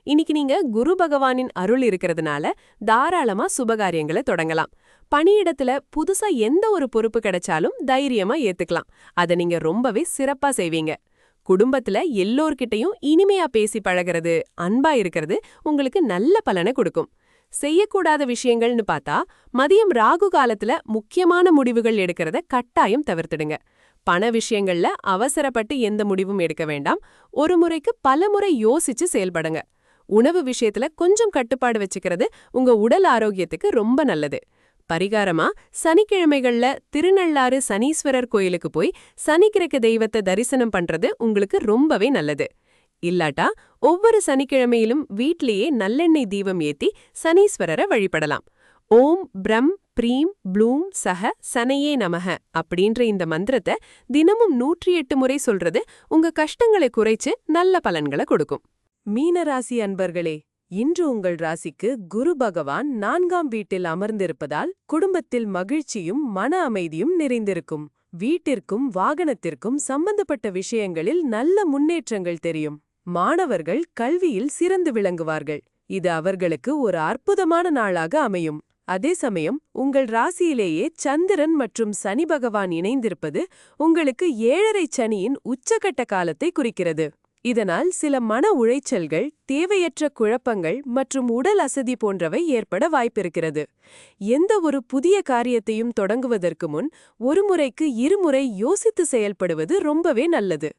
இன்னைக்கு நீங்க குரு பகவானின் அருள் இருக்கிறதுனால தாராளமா சுபகாரியங்களை தொடங்கலாம். பணியிடத்துல புதுசா எந்த ஒரு பொறுப்பு கிடைச்சாலும் தைரியமா ஏத்துக்கலாம். அதை நீங்க ரொம்பவே சிறப்பா செய்வீங்க. குடும்பத்துல எல்லோர்கிட்டையும் இனிமையா பேசி பழகிறது, அன்பா இருக்கிறது உங்களுக்கு நல்ல பலனை கொடுக்கும். செய்யக்கூடாத விஷயங்கள்னு பார்த்தா மதியம் ராகு காலத்துல முக்கியமான முடிவுகள் எடுக்கிறத கட்டாயம் தவிர்த்திடுங்க. பண விஷயங்கள்ல அவசரப்பட்டு எந்த முடிவும் எடுக்க வேண்டாம். ஒரு முறைக்கு பல முறை யோசிச்சு செயல்படுங்க. உணவு விஷயத்துல கொஞ்சம் கட்டுப்பாடு வச்சுக்கிறது உங்க உடல் ஆரோக்கியத்துக்கு ரொம்ப நல்லது. பரிகாரமா சனிக்கிழமைகள்ல திருநள்ளாறு சனீஸ்வரர் கோயிலுக்கு போய் சனிக்கிழக்கு தெய்வத்தை தரிசனம் பண்றது உங்களுக்கு ரொம்பவே நல்லது. இல்லாட்டா ஒவ்வொரு சனிக்கிழமையிலும் வீட்லயே நல்லெண்ணெய் தீபம் ஏத்தி சனீஸ்வரரை வழிபடலாம். ஓம் பிரம் ப்ரீம் ப்ளூம் சஹ சனையே நமஹ அப்படின்ற இந்த மந்திரத்தை தினமும் 108 முறை சொல்றது உங்க கஷ்டங்களை குறைச்சு நல்ல பலன்களை கொடுக்கும். மீனராசி அன்பர்களே, இன்று உங்கள் ராசிக்கு குரு பகவான் 4ஆம் வீட்டில் அமர்ந்திருப்பதால் குடும்பத்தில் மகிழ்ச்சியும் மன அமைதியும் நிறைந்திருக்கும். வீட்டிற்கும் வாகனத்திற்கும் சம்பந்தப்பட்ட விஷயங்களில் நல்ல முன்னேற்றங்கள் தெரியும். மாணவர்கள் கல்வியில் சிறந்து விளங்குவார்கள். இது அவர்களுக்கு ஒரு அற்புதமான நாளாக அமையும். அதே சமயம் உங்கள் ராசியிலேயே சந்திரன் மற்றும் சனி பகவான் இணைந்திருப்பது உங்களுக்கு 7.5 சனியின் உச்சகட்ட காலத்தை குறிக்கிறது. இதனால் சில மன உளைச்சல்கள், தேவையற்ற குழப்பங்கள் மற்றும் உடல் அசதி போன்றவை ஏற்பட வாய்ப்பிருக்கிறது. எந்த ஒரு புதிய காரியத்தையும் தொடங்குவதற்கு முன் ஒரு முறைக்கு இருமுறை யோசித்து செயல்படுவது ரொம்பவே நல்லது.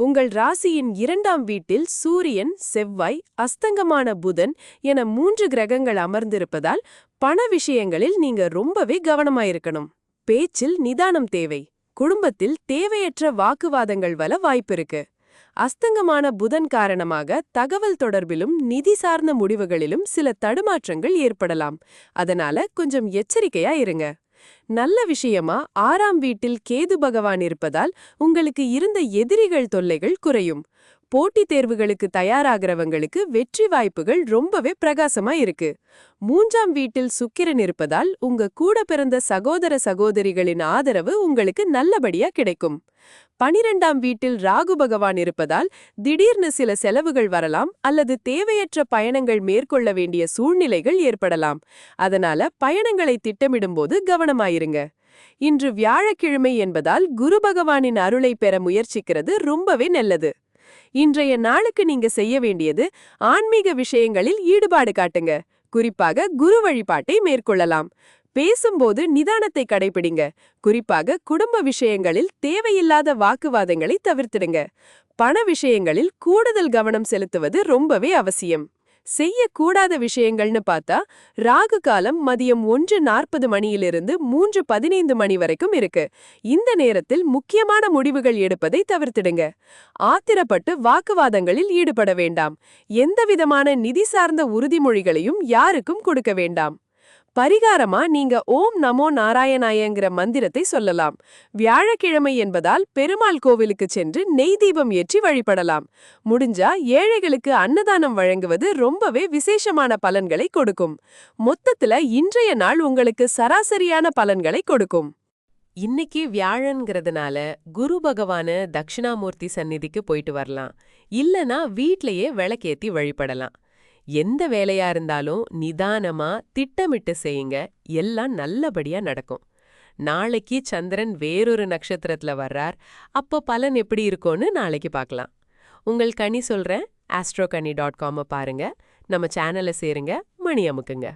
உங்கள் ராசியின் 2ஆம் வீட்டில் சூரியன், செவ்வாய், அஸ்தங்கமான புதன் என 3 கிரகங்கள் அமர்ந்திருப்பதால் பண விஷயங்களில் நீங்க ரொம்பவே கவனமாயிருக்கணும். பேச்சில் நிதானம் தேவை. குடும்பத்தில் தேவையற்ற வாக்குவாதங்கள் வர வாய்ப்பிருக்கு. அஸ்தங்கமான புதன் காரணமாக தகவல் தொடர்பிலும் நிதி சார்ந்த முடிவுகளிலும் சில தடுமாற்றங்கள் ஏற்படலாம். அதனால கொஞ்சம் எச்சரிக்கையா இருங்க. நல்ல விஷயமா 6ஆம் வீட்டில் கேது பகவான் இருப்பதால் உங்களுக்கு இருந்த எதிரிகள் தொல்லைகள் குறையும். போட்டித் தேர்வுகளுக்கு தயாராகிறவங்களுக்கு வெற்றி வாய்ப்புகள் ரொம்பவே பிரகாசமா இருக்கு. 3ஆம் வீட்டில் சுக்கிரன் இருப்பதால் உங்க கூட பிறந்த சகோதர சகோதரிகளின் ஆதரவு உங்களுக்கு நல்லபடியா கிடைக்கும். 12ஆம் வீட்டில் ராகு பகவான் இருப்பதால் திடீர்னு சில செலவுகள் வரலாம் அல்லது தேவையற்ற பயணங்கள் மேற்கொள்ள வேண்டிய சூழ்நிலைகள் ஏற்படலாம். அதனால பயணங்களை திட்டமிடும்போது கவனமாயிருங்க. இன்று வியாழக்கிழமை என்பதால் குரு பகவானின் அருளை பெற முயற்சிக்கிறது ரொம்பவே நல்லது. இன்றைய நாளுக்கு நீங்க செய்ய வேண்டியது ஆன்மீக விஷயங்களில் ஈடுபாடு காட்டுங்க. குறிப்பாக குரு வழிபாட்டை மேற்கொள்ளலாம். பேசும்போது நிதானத்தை கடைபிடிங்க. குறிப்பாக குடும்ப விஷயங்களில் தேவையில்லாத வாக்குவாதங்களை தவிர்த்திடுங்க. பண விஷயங்களில் கூடுதல் கவனம் செலுத்துவது ரொம்பவே அவசியம். செய்யக்கூடாத விஷயங்கள்னு பார்த்தா ராகு காலம் மதியம் 1:40 மணியிலிருந்து 3:15 மணி வரைக்கும் இருக்கு. இந்த நேரத்தில் முக்கியமான முடிவுகள் எடுப்பதை தவிர்த்திடுங்க. ஆத்திரப்பட்டு வாக்குவாதங்களில் ஈடுபட வேண்டாம். எந்தவிதமான நிதி சார்ந்த உறுதிமொழிகளையும் யாருக்கும் கொடுக்க வேண்டாம். பரிகாரமா நீங்க ஓம் நமோ நாராயணாயங்கிற மந்திரத்தை சொல்லலாம். வியாழக்கிழமை என்பதால் பெருமாள் கோவிலுக்கு சென்று நெய் தீபம் ஏற்றி வழிபடலாம். முடிஞ்சா ஏழைகளுக்கு அன்னதானம் வழங்குவது ரொம்பவே விசேஷமான பலன்களை கொடுக்கும். மொத்தத்துல இன்றைய நாள் உங்களுக்கு சராசரியான பலன்களை கொடுக்கும். இன்னைக்கு வியாழன்கிறதுனால குரு பகவான தட்சிணாமூர்த்தி சந்நிதிக்கு போயிட்டு வரலாம். இல்லனா வீட்லயே விளக்கேத்தி வழிபடலாம். எந்த வேலையா இருந்தாலும் நிதானமா திட்டமிட்டு செய்யுங்க. எல்லாம் நல்லபடியா நடக்கும். நாளைக்கு சந்திரன் வேறொரு நட்சத்திரத்துல வர்றார். அப்போ பலன் எப்படி இருக்கும்னு நாளைக்கு பார்க்கலாம். உங்கள் கனி சொல்றேன். astrokani.com பாருங்க. நம்ம சேனலை சேருங்க. மணி அமுக்குங்க.